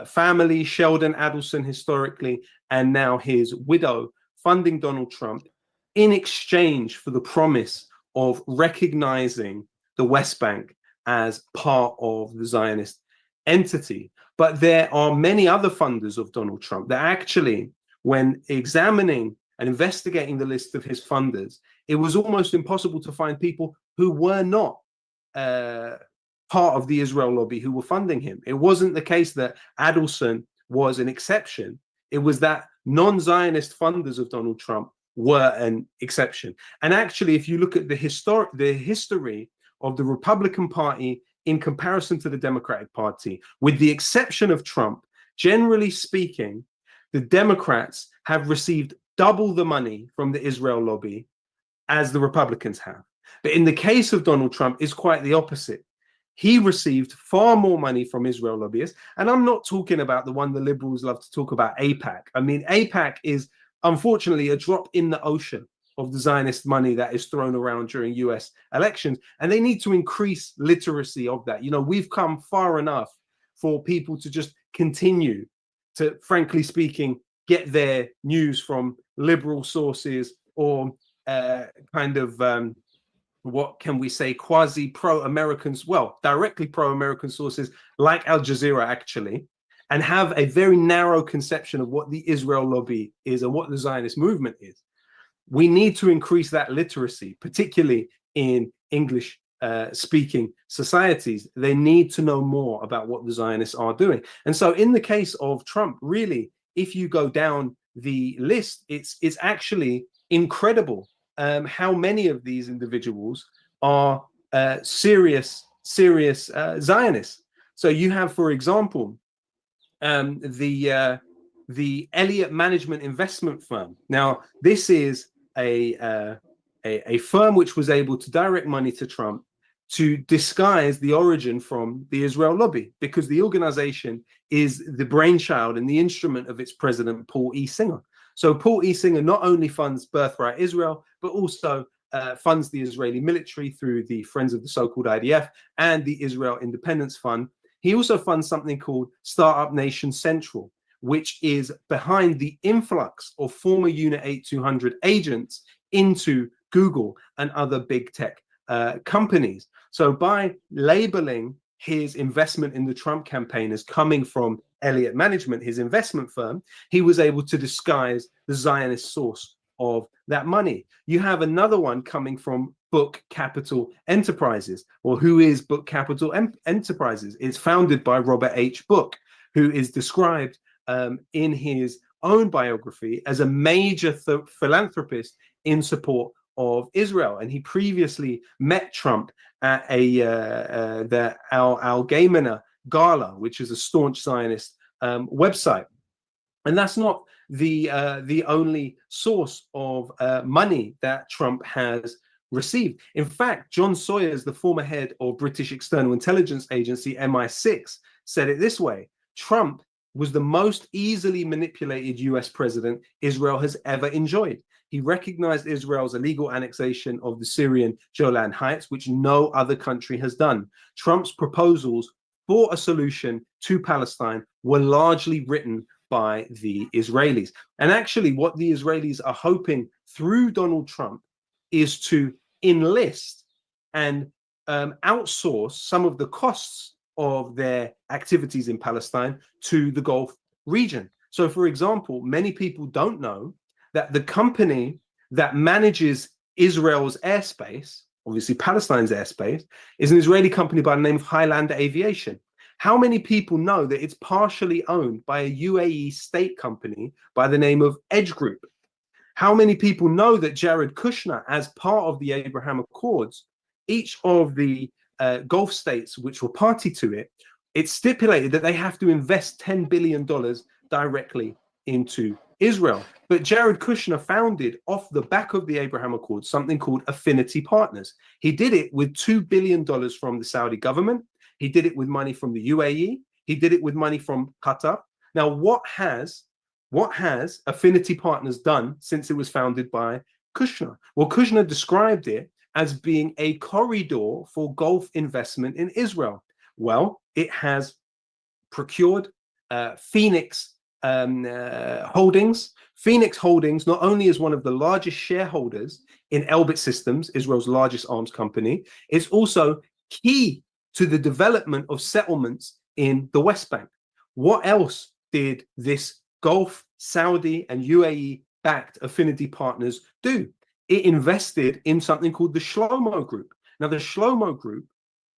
family, Sheldon Adelson historically, and now his widow funding Donald Trump in exchange for the promise of recognizing the West Bank as part of the Zionist entity. But there are many other funders of Donald Trump that actually, when examining and investigating the list of his funders, it was almost impossible to find people who were not part of the Israel lobby who were funding him. It wasn't the case that Adelson was an exception. It was that non-Zionist funders of Donald Trump were an exception. And actually, if you look at the history of the Republican Party in comparison to the Democratic Party, with the exception of Trump, generally speaking, the Democrats have received double the money from the Israel lobby as the Republicans have. But in the case of Donald Trump, it's quite the opposite. He received far more money from Israel lobbyists. And I'm not talking about the one the liberals love to talk about, AIPAC. I mean, AIPAC is unfortunately a drop in the ocean of the Zionist money that is thrown around during US elections. And they need to increase literacy of that. You know, we've come far enough for people to just continue to, frankly speaking, get their news from liberal sources or what can we say, quasi pro-Americans, well, directly pro-American sources like Al Jazeera, actually. and have a very narrow conception of what the Israel lobby is and what the Zionist movement is. We need to increase that literacy, particularly in English speaking societies. They need to know more about what the Zionists are doing. And so in the case of Trump, really, if you go down the list, it's actually incredible how many of these individuals are serious Zionists. So you have, for example, the Elliott Management Investment Firm. Now, this is a firm which was able to direct money to Trump to disguise the origin from the Israel lobby, because the organization is the brainchild and the instrument of its president, Paul E. Singer. So Paul E. Singer not only funds Birthright Israel, but also funds the Israeli military through the Friends of the so-called IDF and the Israel Independence Fund. He also funds something called Startup Nation Central, which is behind the influx of former Unit 8200 agents into Google and other big tech companies. So by labeling his investment in the Trump campaign as coming from Elliott Management, his investment firm, he was able to disguise the Zionist source of that money. You have another one coming from Book Capital Enterprises. Well, who is Book Capital Enterprises? It's founded by Robert H. Book, who is described in his own biography as a major philanthropist in support of Israel. And he previously met Trump at the Al Gaimana Gala, which is a staunch Zionist website. And that's not the only source of money that Trump has received. In fact, John Sawyers, the former head of British external intelligence agency MI6, said it this way: Trump was the most easily manipulated US president Israel has ever enjoyed. He recognized Israel's illegal annexation of the Syrian Golan Heights, which no other country has done. Trump's proposals for a solution to Palestine were largely written by the Israelis. And actually, what the Israelis are hoping through Donald Trump is to enlist and outsource some of the costs of their activities in Palestine to the Gulf region. So, for example, many people don't know that the company that manages Israel's airspace, obviously Palestine's airspace, is an Israeli company by the name of Highlander Aviation. How many people know that it's partially owned by a UAE state company by the name of Edge Group? How many people know that Jared Kushner, as part of the Abraham Accords, each of the Gulf states which were party to it, it stipulated that they have to invest $10 billion directly into Israel. But Jared Kushner founded, off the back of the Abraham Accords, something called Affinity Partners. He did it with $2 billion from the Saudi government. He did it with money from the UAE. He did it with money from Qatar. Now, what has Affinity Partners done since it was founded by Kushner? Well, Kushner described it as being a corridor for Gulf investment in Israel. Well, it has procured Phoenix Holdings. Phoenix Holdings not only is one of the largest shareholders in Elbit Systems, Israel's largest arms company, it's also key to the development of settlements in the West Bank. What else did this Gulf, Saudi, and UAE-backed Affinity Partners do? It invested in something called the Shlomo Group. Now, the Shlomo Group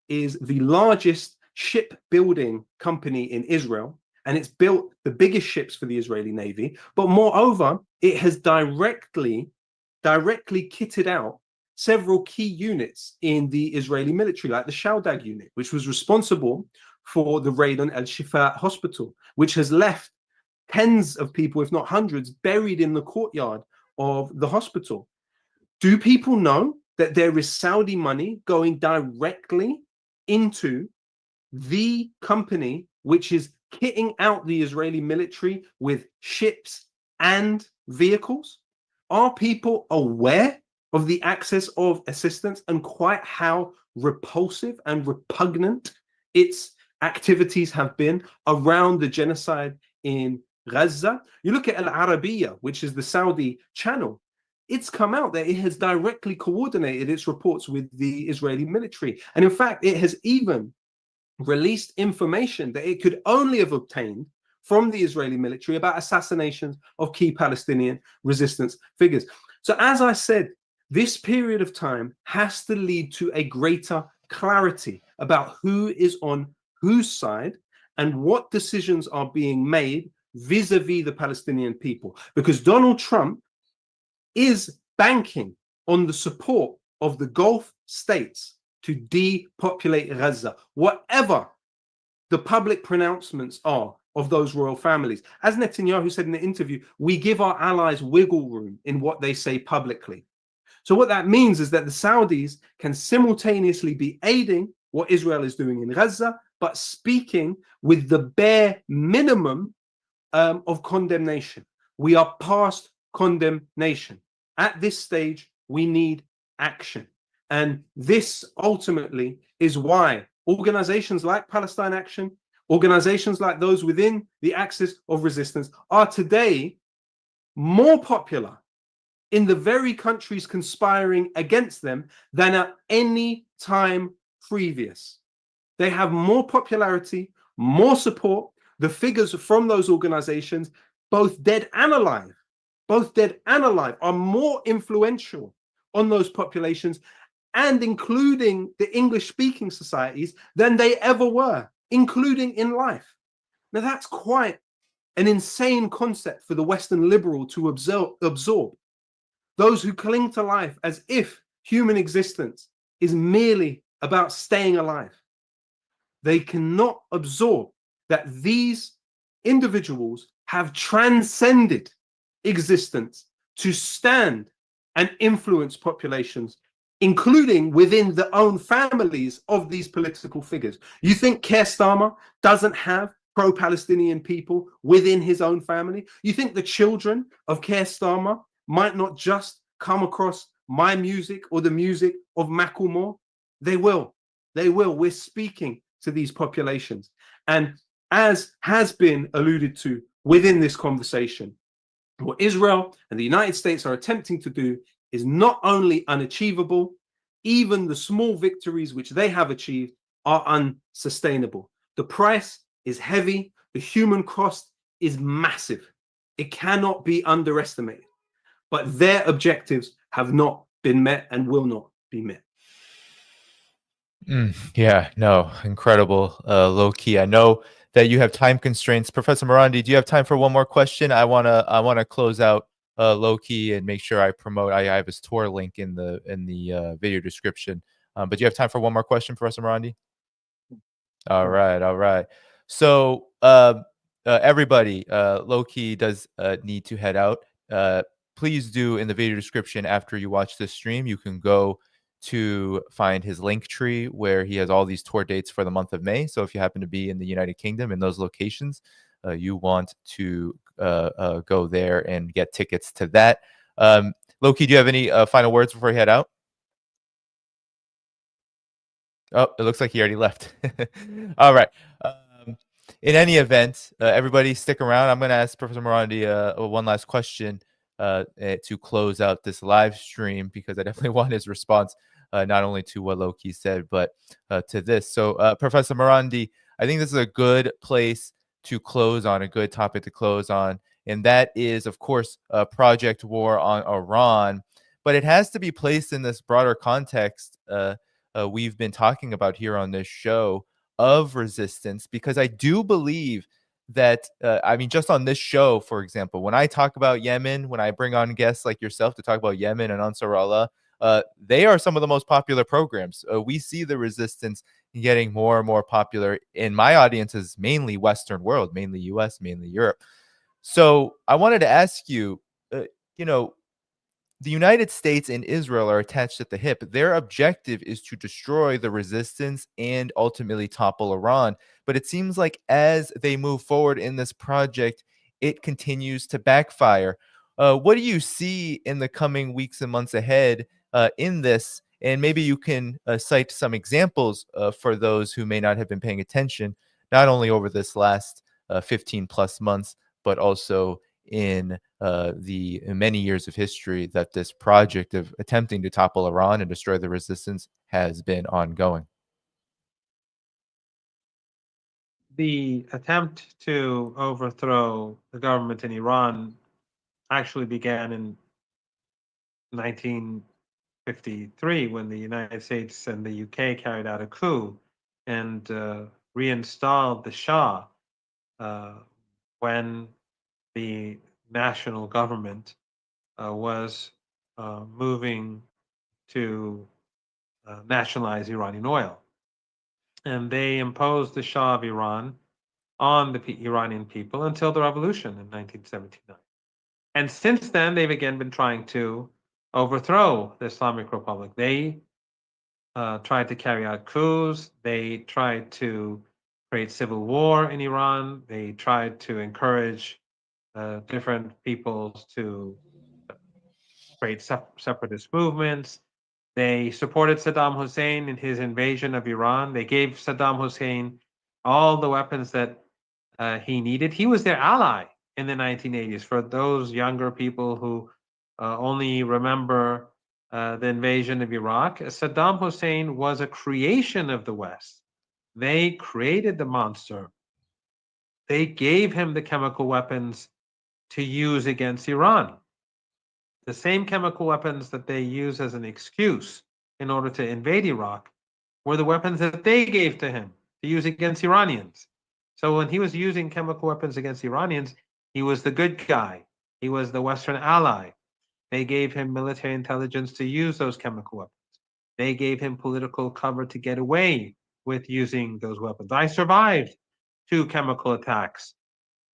is the largest shipbuilding company in Israel, and it's built the biggest ships for the Israeli Navy. But moreover, it has directly kitted out several key units in the Israeli military, like the Shaldag unit, which was responsible for the raid on Al-Shifa Hospital, which has left tens of people, if not hundreds, buried in the courtyard of the hospital. Do people know that there is Saudi money going directly into the company which is kitting out the Israeli military with ships and vehicles? Are people aware of the access of assistance and quite how repulsive and repugnant its activities have been around the genocide in Gaza? You look at Al Arabiya, which is the Saudi channel. It's come out that it has directly coordinated its reports with the Israeli military. And in fact, it has even released information that it could only have obtained from the Israeli military about assassinations of key Palestinian resistance figures. So as I said, this period of time has to lead to a greater clarity about who is on whose side and what decisions are being made vis-a-vis the Palestinian people. Because Donald Trump is banking on the support of the Gulf states to depopulate Gaza, whatever the public pronouncements are of those royal families. As Netanyahu said in the interview, we give our allies wiggle room in what they say publicly. So what that means is that the Saudis can simultaneously be aiding what Israel is doing in Gaza, but speaking with the bare minimum of condemnation. We are past condemnation. At this stage, we need action. And this ultimately is why organizations like Palestine Action, organizations like those within the axis of resistance are today more popular in the very countries conspiring against them than at any time previous. They have more popularity, more support. The figures from those organizations, both dead and alive, are more influential on those populations, and including the English-speaking societies, than they ever were, including in life. Now that's quite an insane concept for the Western liberal to absorb. Those who cling to life as if human existence is merely about staying alive. They cannot absorb that these individuals have transcended existence to stand and influence populations, including within the own families of these political figures. You think Keir Starmer doesn't have pro-Palestinian people within his own family? You think the children of Keir Starmer might not just come across my music or the music of Macklemore? They will. We're speaking to these populations. And as has been alluded to within this conversation, what Israel and the United States are attempting to do is not only unachievable, even the small victories which they have achieved are unsustainable. The price is heavy. The human cost is massive. It cannot be underestimated. But their objectives have not been met and will not be met. Yeah, no, incredible, Lowkey. I know that you have time constraints. Professor Marandi, do you have time for one more question? I wanna close out Lowkey and make sure I promote. I have his tour link in the video description. But do you have time for one more question, Professor Marandi? All right. So everybody, Lowkey does need to head out. Please do, in the video description after you watch this stream, you can go to find his link tree where he has all these tour dates for the month of May. So if you happen to be in the United Kingdom in those locations, you want to go there and get tickets to that. Lowkey, do you have any final words before you head out? Oh, it looks like he already left. All right. In any event, everybody stick around. I'm going to ask Professor Marandi one last question to close out this live stream, because I definitely want his response, not only to what Lowkey said, but to this. So, Professor Marandi, I think this is a good place to close on, a good topic to close on. And that is, of course, Project War on Iran. But it has to be placed in this broader context we've been talking about here on this show of resistance, because I do believe that, I mean, just on this show, for example, when I talk about Yemen, when I bring on guests like yourself to talk about Yemen and Ansar Allah, they are some of the most popular programs. We see the resistance getting more and more popular in my audience is mainly Western world, mainly US, mainly Europe. So I wanted to ask you, you know, the United States and Israel are attached at the hip. Their objective is to destroy the resistance and ultimately topple Iran. But it seems like as they move forward in this project, it continues to backfire. What do you see in the coming weeks and months ahead in this? And maybe you can cite some examples for those who may not have been paying attention, not only over this last 15 plus months, but also in the many years of history that this project of attempting to topple Iran and destroy the resistance has been ongoing. the attempt to overthrow the government in Iran actually began in 1953 when the United States and the UK carried out a coup and reinstalled the Shah when the national government was moving to nationalize Iranian oil. And they imposed the Shah of Iran on the Iranian people until the revolution in 1979. And since then, they've again been trying to overthrow the Islamic Republic. They tried to carry out coups. They tried to create civil war in Iran. They tried to encourage different peoples to create separatist movements. They supported Saddam Hussein in his invasion of Iran. They gave Saddam Hussein all the weapons that he needed. He was their ally in the 1980s. For those younger people who only remember the invasion of Iraq, Saddam Hussein was a creation of the West. They created the monster. They gave him the chemical weapons to use against Iran. The same chemical weapons that they use as an excuse in order to invade Iraq were the weapons that they gave to him to use against Iranians. So when he was using chemical weapons against Iranians, he was the good guy. He was the Western ally. They gave him military intelligence to use those chemical weapons. They gave him political cover to get away with using those weapons. I survived 2 chemical attacks.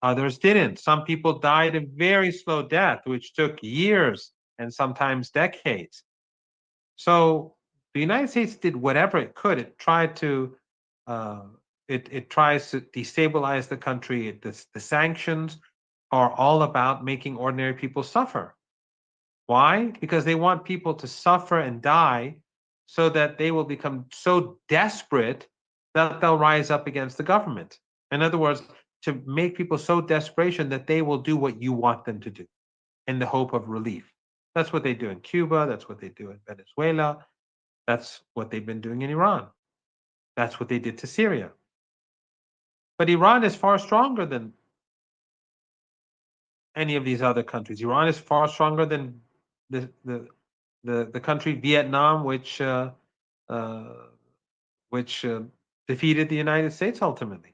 Others didn't. Some people died a very slow death, which took years and sometimes decades. So the United States did whatever it could. It tried to it tries to destabilize the country. The sanctions are all about making ordinary people suffer. Why? Because they want people to suffer and die so that they will become so desperate that they'll rise up against the government. In other words, to make people so desperation that they will do what you want them to do in the hope of relief. That's what they do in Cuba. That's what they do in Venezuela. That's what they've been doing in Iran. That's what they did to Syria. But Iran is far stronger than any of these other countries. Iran is far stronger than the country Vietnam, which defeated the United States ultimately.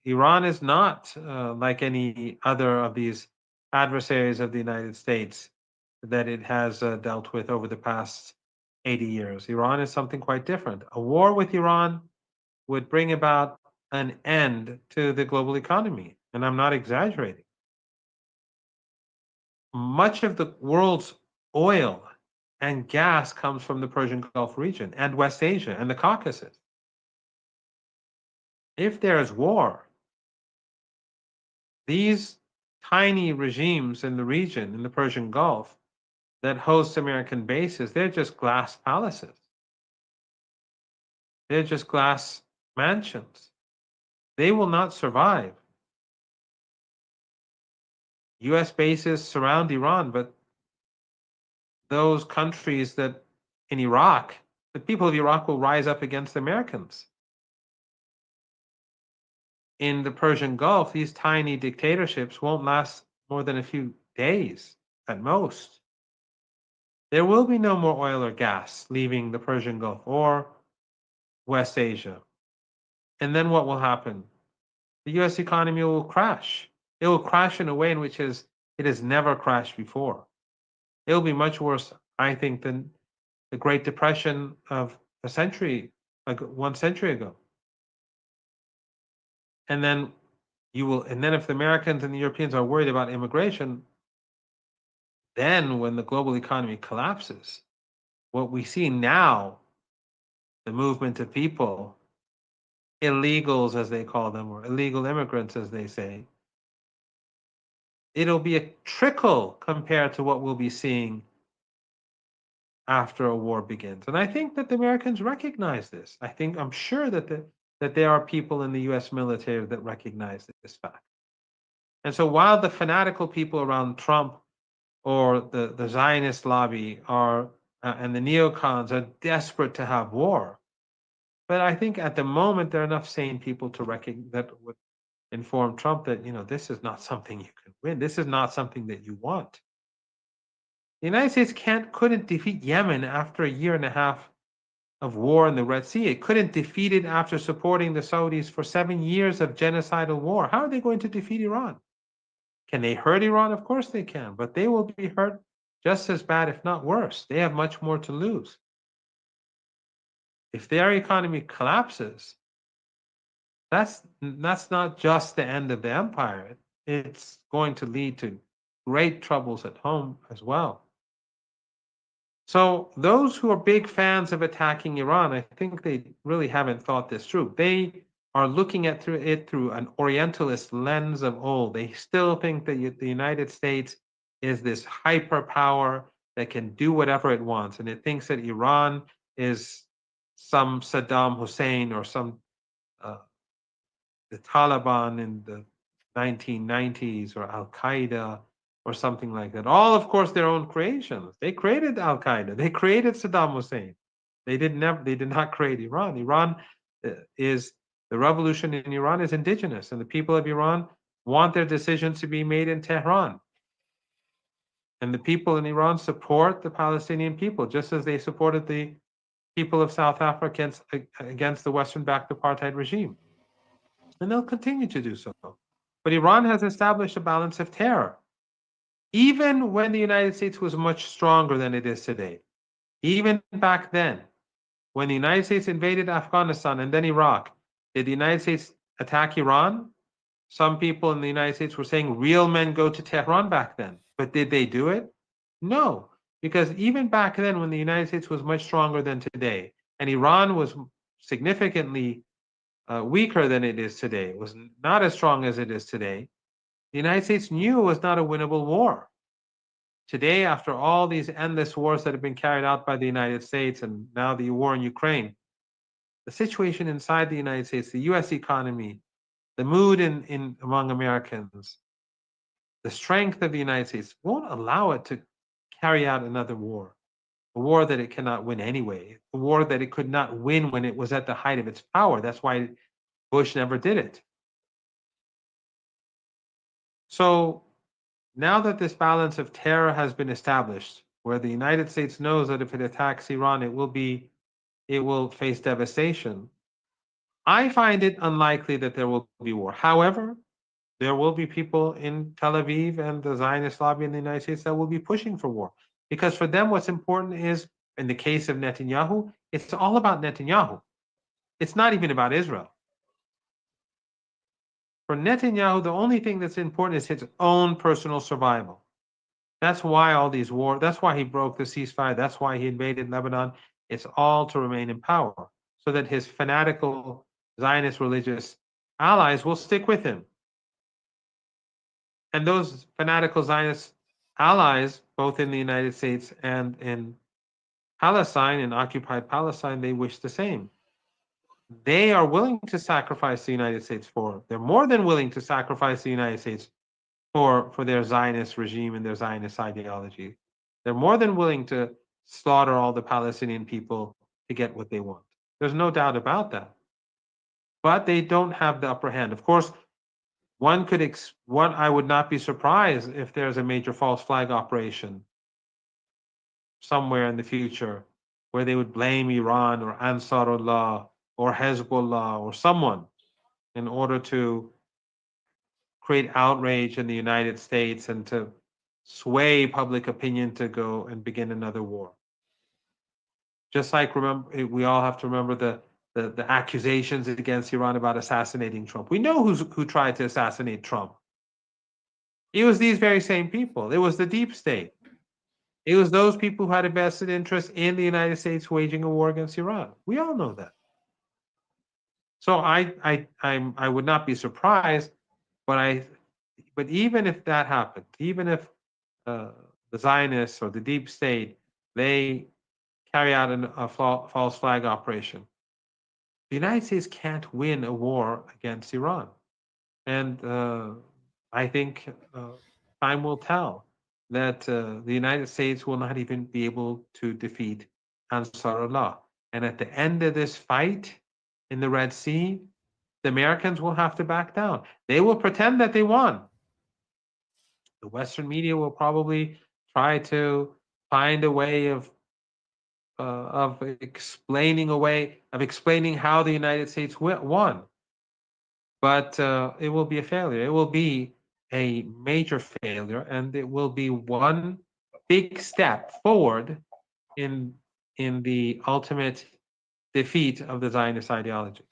Iran is not like any other of these adversaries of the United States that it has dealt with over the past 80 years. Iran is something quite different. A war with Iran would bring about an end to the global economy, and I'm not exaggerating. Much of the world's oil and gas comes from the Persian Gulf region and West Asia and the Caucasus. If there is war, these tiny regimes in the region, in the Persian Gulf, that host American bases, they're just glass palaces. They're just glass mansions. They will not survive. US bases surround Iran, but those countries that in Iraq, the people of Iraq will rise up against the Americans. In the Persian Gulf, these tiny dictatorships won't last more than a few days at most. There will be no more oil or gas leaving the Persian Gulf or West Asia. And then what will happen? The US economy will crash. It will crash in a way in which it has never crashed before. It will be much worse, I think, than the Great Depression of a century, like 1 century ago. And then if the Americans and the Europeans are worried about immigration, then when the global economy collapses, what we see now, the movement of people, illegals as they call them, or illegal immigrants as they say, it'll be a trickle compared to what we'll be seeing after a war begins. And I think that the Americans recognize this. I'm sure that there are people in the US military that recognize this fact. And so while the fanatical people around Trump or the Zionist lobby are and the neocons are desperate to have war, But I think at the moment there are enough sane people to recognize that would inform Trump that, this is not something you can win. This is not something that you want. The United States couldn't defeat Yemen after a year and a half of war in the Red Sea. It couldn't defeat it after supporting the Saudis for 7 years of genocidal war. How are they going to defeat Iran? Can they hurt Iran? Of course they can, but they will be hurt just as bad, if not worse. They have much more to lose. If their economy collapses, that's not just the end of the empire. It's going to lead to great troubles at home as well. So those who are big fans of attacking Iran, I think they really haven't thought this through. They are looking at it through an Orientalist lens of old. They still think that the United States is this hyperpower that can do whatever it wants, and it thinks that Iran is some Saddam Hussein or some the Taliban in the 1990s or Al Qaeda or something like that. All, of course, their own creations. They created Al Qaeda. They created Saddam Hussein. They did not create Iran. The revolution in Iran is indigenous, and the people of Iran want their decisions to be made in Tehran. And the people in Iran support the Palestinian people, just as they supported the people of South Africa against the Western-backed apartheid regime. And they'll continue to do so. But Iran has established a balance of terror. Even when the United States was much stronger than it is today, even back then, when the United States invaded Afghanistan and then Iraq, did the United States attack Iran? Some people in the United States were saying real men go to Tehran back then. But did they do it? No, because even back then, when the United States was much stronger than today, and Iran was significantly weaker than it is today, it was not as strong as it is today, the United States knew it was not a winnable war. Today, after all these endless wars that have been carried out by the United States and now the war in Ukraine, the situation inside the United States, the US economy, the mood among Americans, the strength of the United States won't allow it to carry out another war, a war that it cannot win anyway, a war that it could not win when it was at the height of its power. That's why Bush never did it. So now that this balance of terror has been established, where the United States knows that if it attacks Iran, it will face devastation, I find it unlikely that there will be war. However, there will be people in Tel Aviv and the Zionist lobby in the United States that will be pushing for war. Because for them, what's important is, in the case of Netanyahu, it's all about Netanyahu. It's not even about Israel. For Netanyahu, the only thing that's important is his own personal survival. That's why all these wars, that's why he broke the ceasefire, that's why he invaded Lebanon. It's all to remain in power, so that his fanatical Zionist religious allies will stick with him. And those fanatical Zionist allies, both in the United States and in Palestine, in occupied Palestine, they wish the same. They are willing to sacrifice the United States they're more than willing to sacrifice the United States for their Zionist regime and their Zionist ideology. They're more than willing to slaughter all the Palestinian people to get what they want. There's no doubt about that. But they don't have the upper hand. Of course, I would not be surprised if there's a major false flag operation somewhere in the future where they would blame Iran or Ansarullah or Hezbollah or someone in order to create outrage in the United States and to sway public opinion to go and begin another war. Just like we all have to remember the accusations against Iran about assassinating Trump. We know who tried to assassinate Trump. It was these very same people. It was the deep state. It was those people who had a vested interest in the United States waging a war against Iran. We all know that. So I would not be surprised, but even if that happened, even if the Zionists or the deep state, they carry out a false flag operation, the United States can't win a war against Iran. And I think time will tell that the United States will not even be able to defeat Ansarullah. And at the end of this fight, in the Red Sea, the Americans will have to back down. They will pretend that they won. The Western media will probably try to find a way of explaining how the United States won. But it will be a failure. It will be a major failure, and it will be one big step forward in the ultimate defeat of the Zionist ideology.